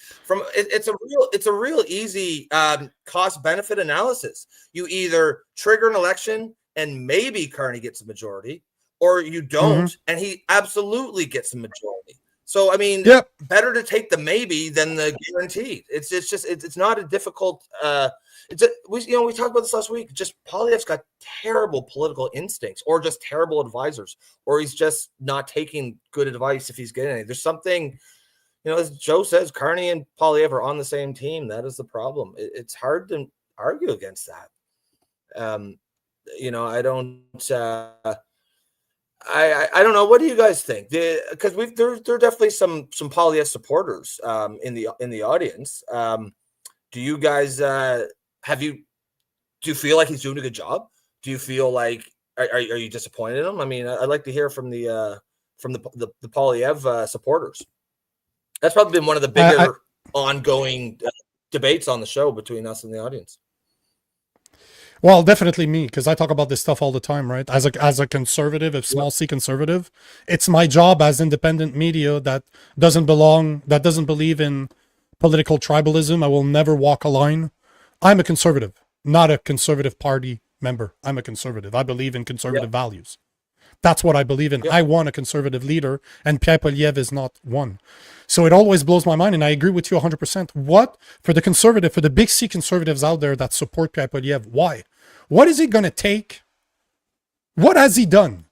Speaker 4: It's a real easy cost benefit analysis. You either trigger an election and maybe Carney gets a majority, or you don't and he absolutely gets a majority. So I mean, better to take the maybe than the guaranteed. It's not a difficult. We talked about this last week. Just Poilievre's got terrible political instincts, or just terrible advisors, or he's just not taking good advice if he's getting any. There's something, as Joe says, Carney and Poilievre are on the same team. That is the problem. It's hard to argue against that. I don't. I don't know. What do you guys think? Because there are definitely some Poilievre supporters in the audience. Do you guys do you feel like he's doing a good job? Do you feel like are you disappointed in him? I mean, I'd like to hear from the Poilievre supporters. That's probably been one of the bigger ongoing debates on the show between us and the audience.
Speaker 3: Well, definitely me, because I talk about this stuff all the time, right? As a conservative, if small c conservative, it's my job as independent media that doesn't believe in political tribalism. I will never walk a line. I'm a conservative, not a conservative party member. I'm a conservative. I believe in conservative values. That's what I believe in. I want a conservative leader, and Pierre Poilievre is not one. So it always blows my mind, and I agree with you 100%. What, for the big C conservatives out there that support Pierre Poilievre, why? What is he going to take? What has he done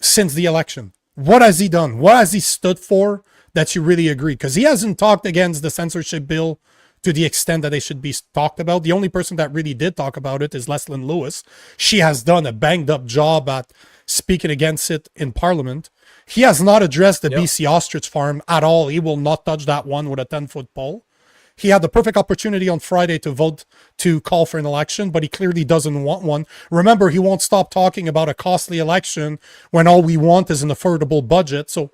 Speaker 3: since the election? What has he done? What has he stood for that you really agree? Because he hasn't talked against the censorship bill to the extent that they should be talked about. The only person that really did talk about it is Leslyn Lewis. She has done a banged up job at speaking against it in Parliament. He has not addressed the BC ostrich farm at all. He will not touch that one with a 10-foot pole. He had the perfect opportunity on Friday to vote to call for an election, but he clearly doesn't want one. Remember, he won't stop talking about a costly election when all we want is an affordable budget. So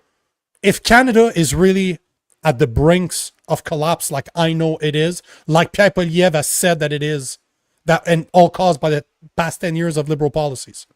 Speaker 3: if Canada is really at the brinks of collapse, like I know it is, like Pierre Poilievre has said that it is, that and all caused by the past 10 years of liberal policies.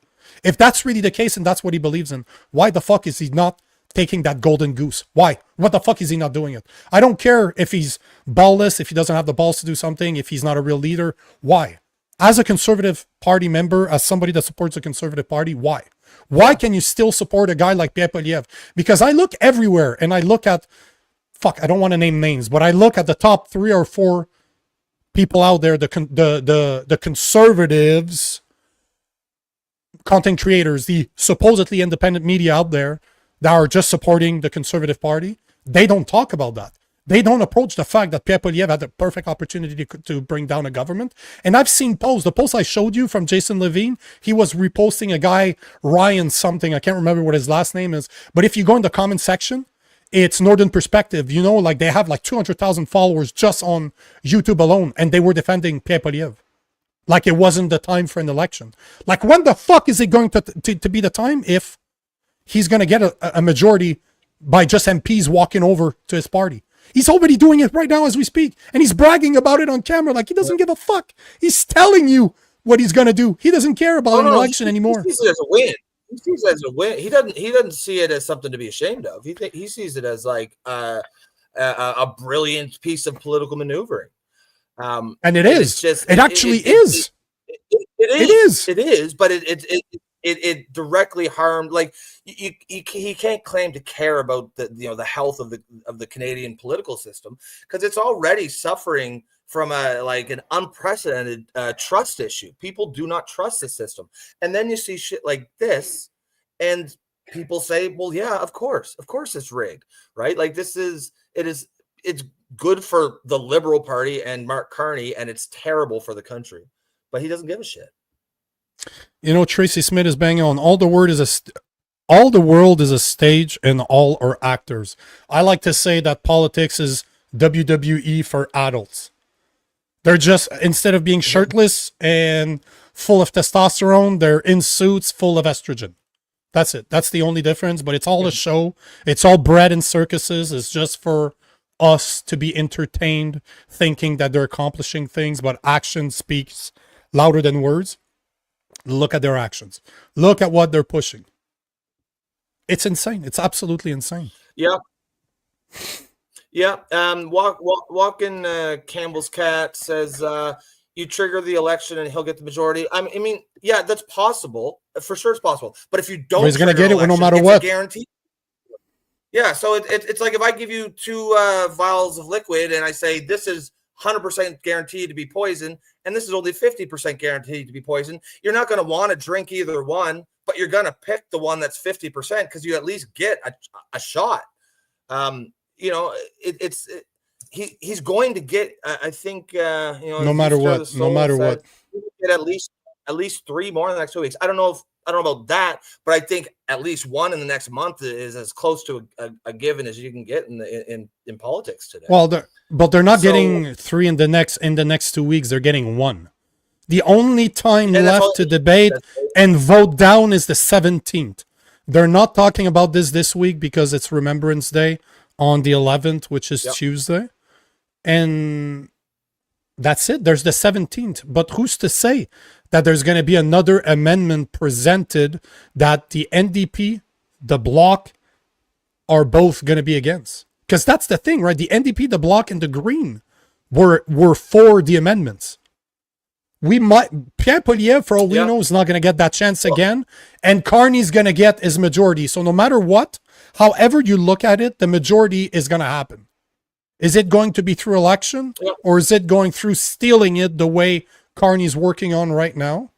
Speaker 3: If that's really the case and that's what he believes in, why the fuck is he not taking that golden goose? Why? What the fuck is he not doing it? I don't care if he's ballless, if he doesn't have the balls to do something, if he's not a real leader. Why? As a Conservative Party member, as somebody that supports a Conservative Party, why? Why can you still support a guy like Pierre Poilievre? Because I look everywhere and I look at, I don't want to name names, but I look at the top 3 or 4 people out there, the conservatives, content creators, the supposedly independent media out there that are just supporting the Conservative Party. They don't talk about that. They don't approach the fact that Pierre Poilievre had the perfect opportunity to bring down a government. And I've seen posts. The post I showed you from Jason Levine, he was reposting a guy, Ryan something. I can't remember what his last name is. But if you go in the comment section, it's Northern Perspective. Like they have like 200,000 followers just on YouTube alone. And they were defending Pierre Poilievre. Like it wasn't the time for an election. Like when the fuck is it going to be the time if he's going to get a majority by just MPs walking over to his party? He's already doing it right now as we speak. And he's bragging about it on camera like he doesn't give a fuck. He's telling you what he's going to do. He doesn't care about an election anymore.
Speaker 4: He sees it as a win. He sees it as a win. He doesn't see it as something to be ashamed of. He sees it as like a brilliant piece of political maneuvering.
Speaker 3: And it is. It actually is.
Speaker 4: It is, but it directly harmed. Like he can't claim to care about the health of the Canadian political system because it's already suffering from an unprecedented trust issue. People do not trust the system, and then you see shit like this, and people say, "Well, yeah, of course, it's rigged, right?" Like it's good for the Liberal Party and Mark Carney, and it's terrible for the country, but he doesn't give a shit.
Speaker 3: You know, Tracy Smith is banging on all the world is a stage and all are actors. I like to say that politics is WWE for adults. They're just, instead of being shirtless and full of testosterone, they're in suits full of estrogen. That's it. That's the only difference, but it's all a show. It's all bred in circuses. It's just for us to be entertained, thinking that they're accomplishing things, but action speaks louder than words. Look at their actions. Look at what they're pushing. It's insane. It's absolutely insane.
Speaker 4: Yeah. Yeah. Walking Campbell's cat says you trigger the election and he'll get the majority. I mean, yeah, that's possible. For sure it's possible. But if you don't,
Speaker 3: he's going to get it no matter what.
Speaker 4: Guarantee. Yeah. So it's like if I give you 2 vials of liquid and I say this is 100% guaranteed to be poison, and this is only 50% guaranteed to be poison, you're not going to want to drink either one, but you're going to pick the one that's 50% because you at least get a shot. He's going to get. I think
Speaker 3: no matter what,
Speaker 4: get at least 3 more in the next 2 weeks. I don't know about that, but I think at least 1 in the next month is as close to a given as you can get in politics today.
Speaker 3: Well, they're not getting 3 in the next 2 weeks. They're getting 1. The only time left to debate and vote down is the 17th. They're not talking about this week because it's Remembrance Day on the 11th, which is Tuesday. And that's it. There's the 17th. But who's to say that there's going to be another amendment presented that the NDP, the Bloc, are both going to be against? Because that's the thing, right? The NDP, the Bloc, and the Green were for the amendments. Pierre Poilievre, for all we know, is not going to get that chance again. And Carney's going to get his majority. So no matter what, however you look at it, the majority is going to happen. Is it going to be through election? Or is it going through stealing it the way Carney's working on right now?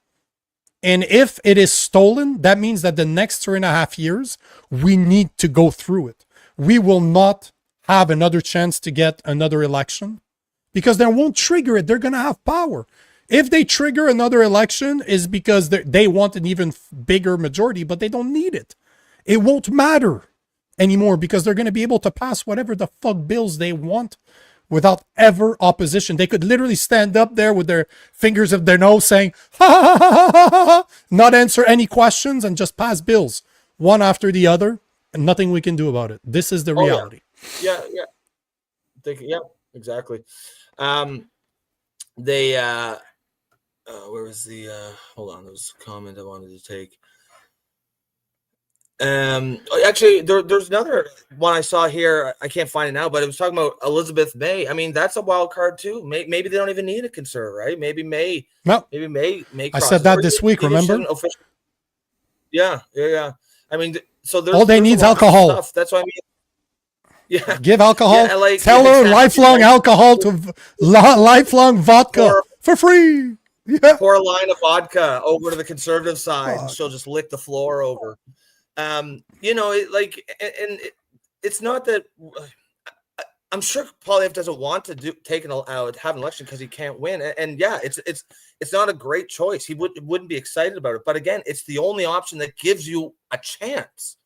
Speaker 3: And if it is stolen, that means that the next 3.5 years, we need to go through it. We will not have another chance to get another election because they won't trigger it. They're going to have power. If they trigger another election, is because they want an even bigger majority, but they don't need it. It won't matter anymore because they're going to be able to pass whatever the fuck bills they want without ever opposition. They could literally stand up there with their fingers of their nose saying, ha, ha, ha, ha, ha, ha, not answer any questions and just pass bills one after the other and nothing we can do about it. This is the reality.
Speaker 4: Yeah, exactly. Where was the hold on, there was a comment I wanted to take. Actually, there's another one I saw here. I can't find it now, but it was talking about Elizabeth May. I mean, that's a wild card too. Maybe they don't even need a conservative, right? Maybe May.
Speaker 3: I said that this week. Remember?
Speaker 4: Yeah. I mean, so there's
Speaker 3: all they need is alcohol.
Speaker 4: That's what I mean. Yeah,
Speaker 3: give alcohol.
Speaker 4: Yeah,
Speaker 3: tell her lifelong alcohol to lifelong vodka for free. Yeah.
Speaker 4: Pour a line of vodka over to the conservative side, and she'll just lick the floor over. It's not that. I'm sure Poilievre doesn't want to have an election because he can't win, and yeah, it's not a great choice. He wouldn't be excited about it, but again, it's the only option that gives you a chance.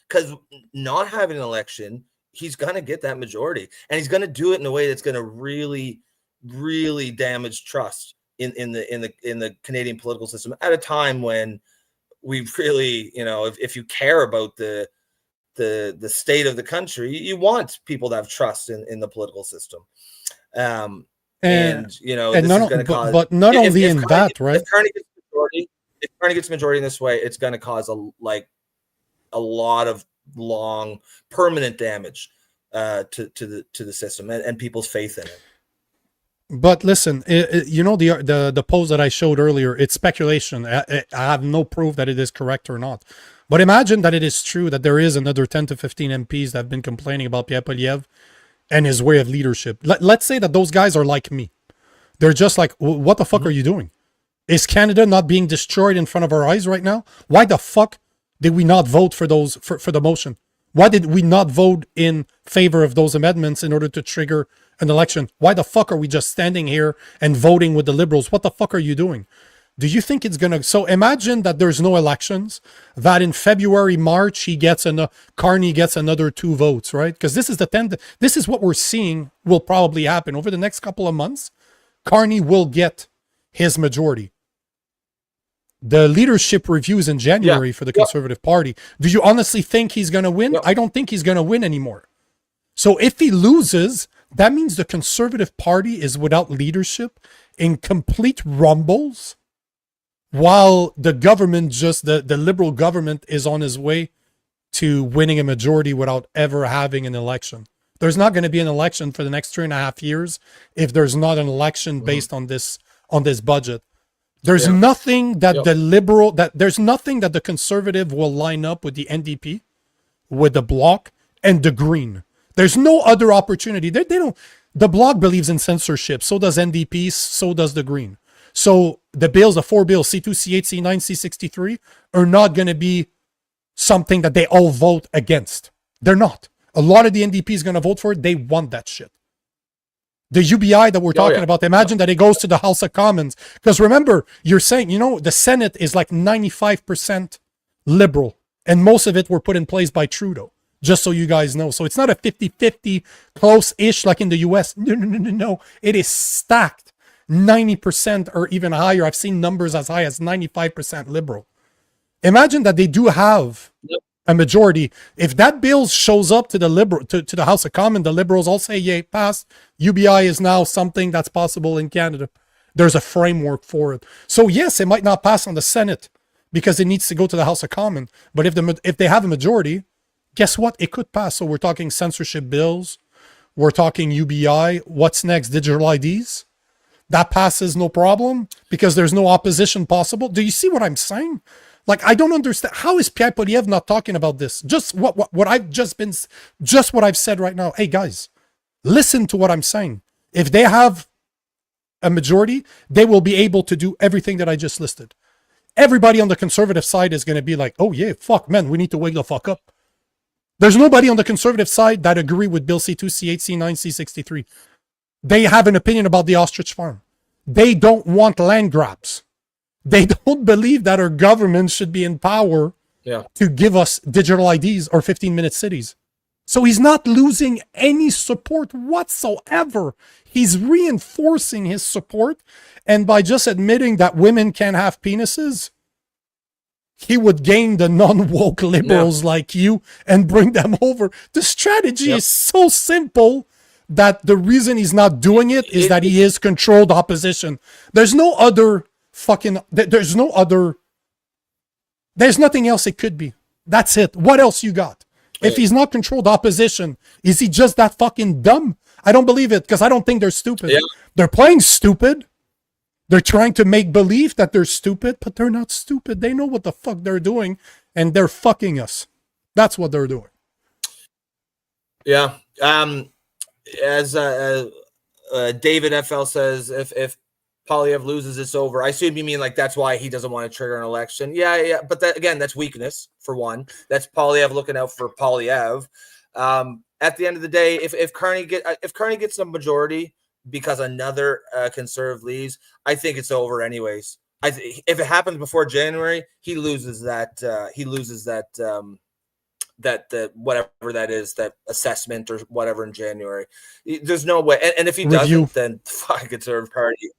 Speaker 4: Because not having an election, he's gonna get that majority, and he's gonna do it in a way that's gonna really, really damage trust in the Canadian political system at a time when we really, if you care about the state of the country, you want people to have trust in the political system. and you know,
Speaker 3: and
Speaker 4: this is going to cause.
Speaker 3: but not
Speaker 4: if,
Speaker 3: only
Speaker 4: if
Speaker 3: in
Speaker 4: Carney,
Speaker 3: that, right?
Speaker 4: If Carney gets majority in this way, it's going to cause a lot of long permanent damage to the system and people's faith in it.
Speaker 3: But listen, you know, the post that I showed earlier, it's speculation. I have no proof that it is correct or not. But imagine that it is true that there is another 10 to 15 MPs that have been complaining about Pierre Poilievre and his way of leadership. Let's say that those guys are like me. They're just like, what the fuck are you doing? Is Canada not being destroyed in front of our eyes right now? Why the fuck did we not vote for those for the motion? Why did we not vote in favor of those amendments in order to trigger an election? Why the fuck are we just standing here and voting with the Liberals? What the fuck are you doing? Do you think it's gonna? So imagine that there's no elections. That in February, March, Carney gets another 2 votes, right? Because this is what we're seeing will probably happen over the next couple of months. Carney will get his majority. The leadership reviews in January for the Conservative Party. Do you honestly think he's going to win? I don't think he's going to win anymore. So if he loses, that means the Conservative Party is without leadership, in complete rumbles, while the government, the Liberal government, is on his way to winning a majority without ever having an election. There's not going to be an election for the next 3.5 years if there's not an election based on this budget. There's nothing that there's nothing that the Conservative will line up with the NDP, with the Bloc, and the Green. There's no other opportunity. They don't. The Bloc believes in censorship. So does NDP. So does the Green. So the 4 bills, C2, C8, C9, C63, are not going to be something that they all vote against. They're not. A lot of the NDP is going to vote for it. They want that shit. The UBI that we're talking about, imagine that it goes to the House of Commons. Because remember, you're saying, you know, the Senate is like 95% liberal. And most of it were put in place by Trudeau. Just so you guys know. So it's not a 50-50 close-ish like in the US. No. It is stacked 90% or even higher. I've seen numbers as high as 95% liberal. Imagine that they do have a majority. If that bill shows up to the House of Commons, the Liberals all say, yay, pass. UBI is now something that's possible in Canada. There's a framework for it. So yes, it might not pass on the Senate because it needs to go to the House of Commons. But if they have a majority, guess what? It could pass. So we're talking censorship bills. We're talking UBI. What's next? Digital IDs. That passes no problem because there's no opposition possible. Do you see what I'm saying? Like, I don't understand. How is Pierre Poilievre not talking about this? Just what I've said right now. Hey, guys, listen to what I'm saying. If they have a majority, they will be able to do everything that I just listed. Everybody on the Conservative side is going to be like, oh, yeah, fuck, man, we need to wake the fuck up. There's nobody on the Conservative side that agree with Bill C2, C8, C9, C63. They have an opinion about the ostrich farm. They don't want land grabs. They don't believe that our government should be in power to give us digital IDs or 15-minute cities. So he's not losing any support whatsoever. He's reinforcing his support. And by just admitting that women can have penises, he would gain the non-woke liberals like you and bring them over. The strategy is so simple that the reason he's not doing it is that he is controlled opposition. There's no other there's nothing else it could be. That's it. What else you got? If he's not controlled opposition, is he just that fucking dumb? I don't believe it because I don't think they're stupid. They're playing stupid. They're trying to make believe that they're stupid, but they're not stupid. They know what the fuck they're doing and they're fucking us. That's what they're doing.
Speaker 4: Yeah. As David FL says, if Poilievre loses, it's over. I assume you mean like that's why he doesn't want to trigger an election. Yeah. But that's weakness for one. That's Poilievre looking out for Poilievre. At the end of the day, if Carney gets a majority because another Conservative leaves, I think it's over anyways. If it happens before January, he loses that. That whatever that is, that assessment or whatever in January. There's no way. And if he doesn't, then the fucking Conservative Party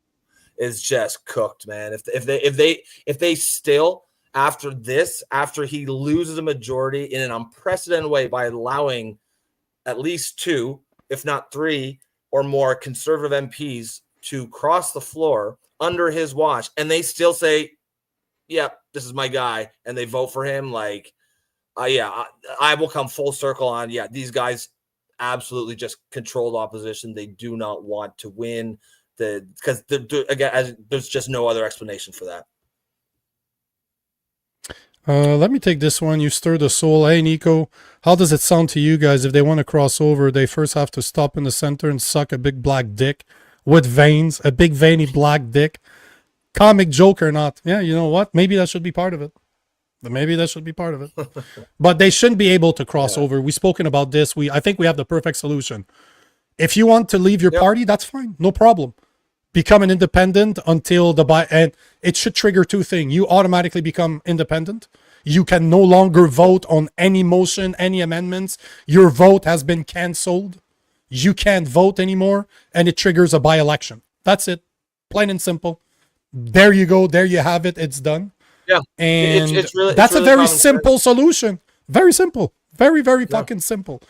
Speaker 4: is just cooked, man. If they still after he loses a majority in an unprecedented way by allowing at least 2, if not 3 or more Conservative MPs to cross the floor under his watch, and they still say, "Yep, this is my guy," and they vote for him. Like, I will come full circle on. Yeah, these guys absolutely just controlled opposition. They do not want to win because again, there's just no other explanation for that.
Speaker 3: Let me take this one. You stir the soul. Hey, Nico, how does it sound to you guys? If they want to cross over, they first have to stop in the center and suck a big black dick with veins, a big veiny black dick. Comic joke or not. Yeah, you know what? Maybe that should be part of it. But they shouldn't be able to cross over. We've spoken about this. I think we have the perfect solution. If you want to leave your party, that's fine. No problem. Become an independent until and it should trigger two things. You automatically become independent. You can no longer vote on any motion, any amendments. Your vote has been canceled. You can't vote anymore, and it triggers a by-election. That's it. Plain and simple. There you go. There you have it. It's done.
Speaker 4: Yeah.
Speaker 3: And that's a very simple solution. Very simple. Very, very fucking simple.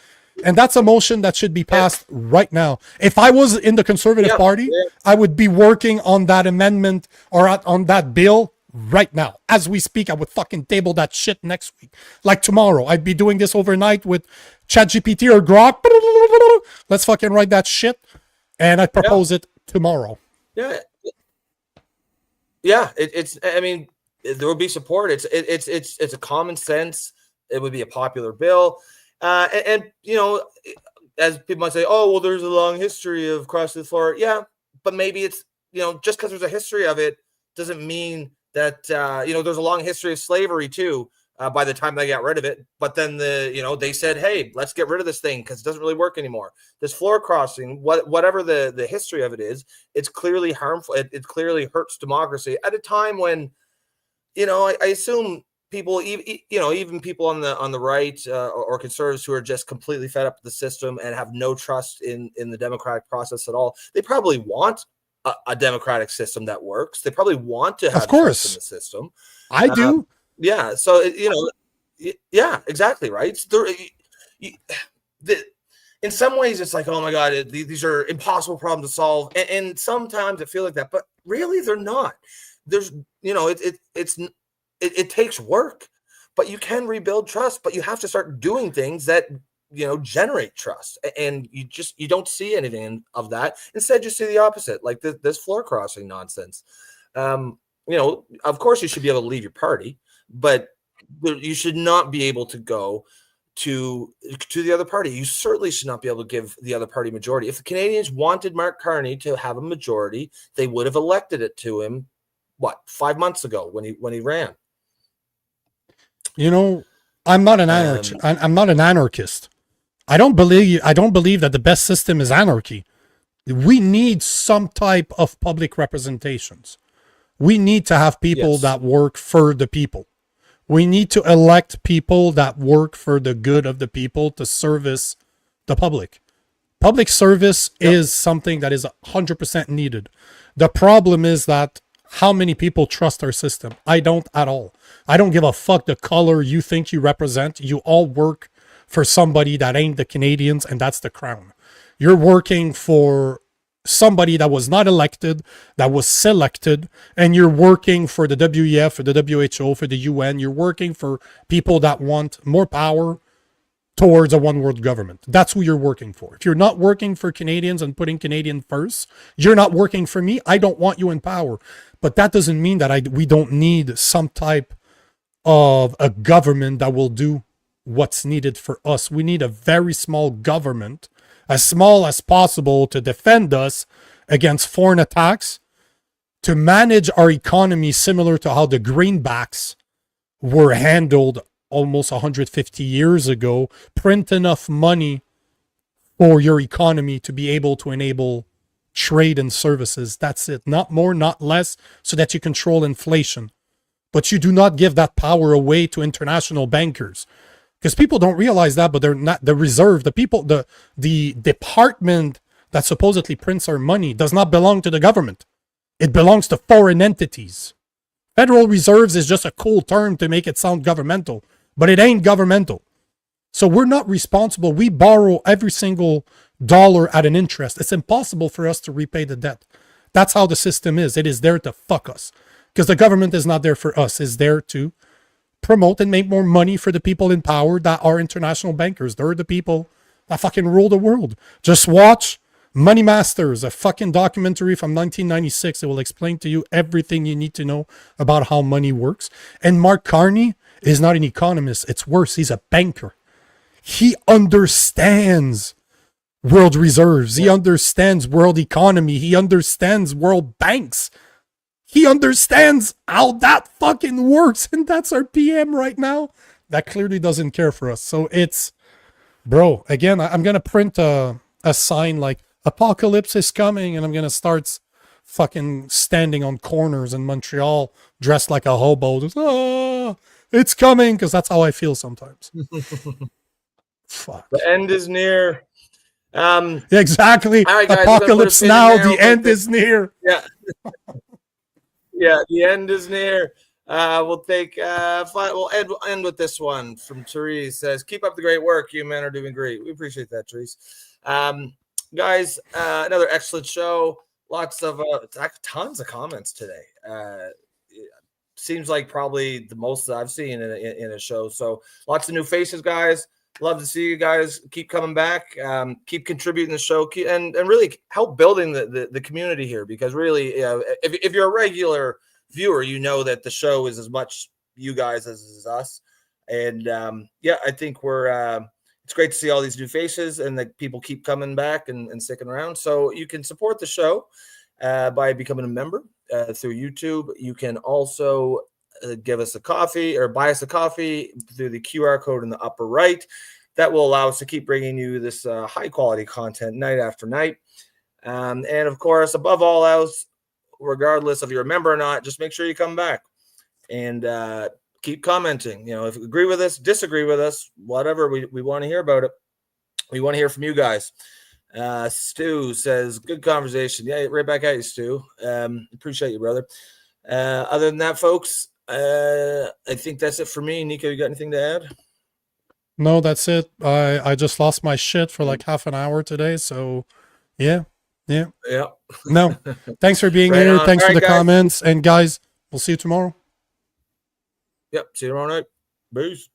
Speaker 3: And that's a motion that should be passed right now. If I was in the Conservative Party, I would be working on that amendment or on that bill right now. As we speak, I would fucking table that shit next week. Like tomorrow. I'd be doing this overnight with ChatGPT or Grok. Let's fucking write that shit. And I'd propose it tomorrow.
Speaker 4: Yeah. Yeah. I mean, there would be support. It's a common sense. It would be a popular bill. And you know, as people might say, oh, well, there's a long history of crossing the floor. Yeah, but maybe it's, you know, just because there's a history of it doesn't mean that, you know, there's a long history of slavery too, by the time they got rid of it. But then they said, hey, let's get rid of this thing because it doesn't really work anymore. This floor crossing, whatever the history of it is, it's clearly harmful. It clearly hurts democracy at a time when, you know, I assume people, even people on the right or conservatives who are just completely fed up with the system and have no trust in the democratic process at all. They probably want a democratic system that works. They probably want to have trust in the system.
Speaker 3: I do.
Speaker 4: Yeah. So, yeah, exactly. Right. In some ways it's like, oh my God, these are impossible problems to solve. And sometimes it feels like that, but really they're not. There's, it takes work, but you can rebuild trust, but you have to start doing things that, generate trust. And you don't see anything of that. Instead, you see the opposite, like this floor crossing nonsense. Of course you should be able to leave your party, but you should not be able to go to the other party. You certainly should not be able to give the other party majority. If the Canadians wanted Mark Carney to have a majority, they would have elected it to him, 5 months ago when he ran.
Speaker 3: I'm not an anarchist. I'm not an anarchist. I don't believe that the best system is anarchy. We need some type of public representations. We need to have people that work for the people. We need to elect people that work for the good of the people to service the public. Public service is something that is 100% needed. The problem is that how many people trust our system? I don't at all. I don't give a fuck the color you think you represent. You all work for somebody that ain't the Canadians, and that's the crown. You're working for somebody that was not elected, that was selected, and you're working for the WEF, for the WHO, for the UN. You're working for people that want more power towards a one world government. That's who you're working for. If you're not working for Canadians and putting Canadian first, you're not working for me. I don't want you in power. But that doesn't mean that we don't need some type of a government that will do what's needed for us. We need a very small government, as small as possible, to defend us against foreign attacks, to manage our economy similar to how the greenbacks were handled almost 150 years ago. Print enough money for your economy to be able to enable trade and services. That's it. Not more, not less, so that you control inflation. But you do not give that power away to international bankers. Because people don't realize that, but they're not the reserve. The people, the department that supposedly prints our money does not belong to the government. It belongs to foreign entities. Federal Reserves is just a cool term to make it sound governmental, but it ain't governmental. So we're not responsible. We borrow every single dollar at an interest. It's impossible for us to repay the debt. That's how the system is. It is there to fuck us. Because the government is not there for us. It's there to promote and make more money for the people in power that are international bankers. They're the people that fucking rule the world. Just watch Money Masters, a fucking documentary from 1996. It will explain to you everything you need to know about how money works. And Mark Carney is not an economist. It's worse. He's a banker. He understands world reserves. He understands world economy. He understands world banks. He understands how that fucking works. And that's our PM right now. That clearly doesn't care for us. So it's, bro, again, I'm going to print a sign like apocalypse is coming. And I'm going to start fucking standing on corners in Montreal dressed like a hobo. Just, it's coming. Because that's how I feel sometimes. Fuck.
Speaker 4: The end is near.
Speaker 3: Exactly.
Speaker 4: All right, guys,
Speaker 3: apocalypse now. The end is near.
Speaker 4: Yeah. Yeah, the end is near. We'll end with this one from Therese. Says, keep up the great work. You men are doing great. We appreciate that, Therese. Guys, another excellent show. Lots of tons of comments today. Seems like probably the most that I've seen in a show. So lots of new faces, guys. Love to see you guys keep coming back, keep contributing to the show, and really help building the community here. Because really, if you're a regular viewer, you know that the show is as much you guys as is us. And I think it's great to see all these new faces and that people keep coming back and sticking around. So you can support the show by becoming a member through YouTube. You can also give us a coffee or buy us a coffee through the QR code in the upper right. That will allow us to keep bringing you this high quality content night after night. And of course, above all else, regardless if you're a member or not, just make sure you come back and keep commenting. If you agree with us, disagree with us, whatever, we want to hear about it. We want to hear from you guys. Stu says, good conversation. Yeah, right back at you, Stu. Appreciate you, brother. Other than that, folks, I think that's it for me. Nico, you got anything to add?
Speaker 3: No, that's it. I just lost my shit for like half an hour today. So yeah. No, thanks for being here. Thanks for the comments. And guys, we'll see you tomorrow.
Speaker 4: Yep. See you tomorrow night. Peace.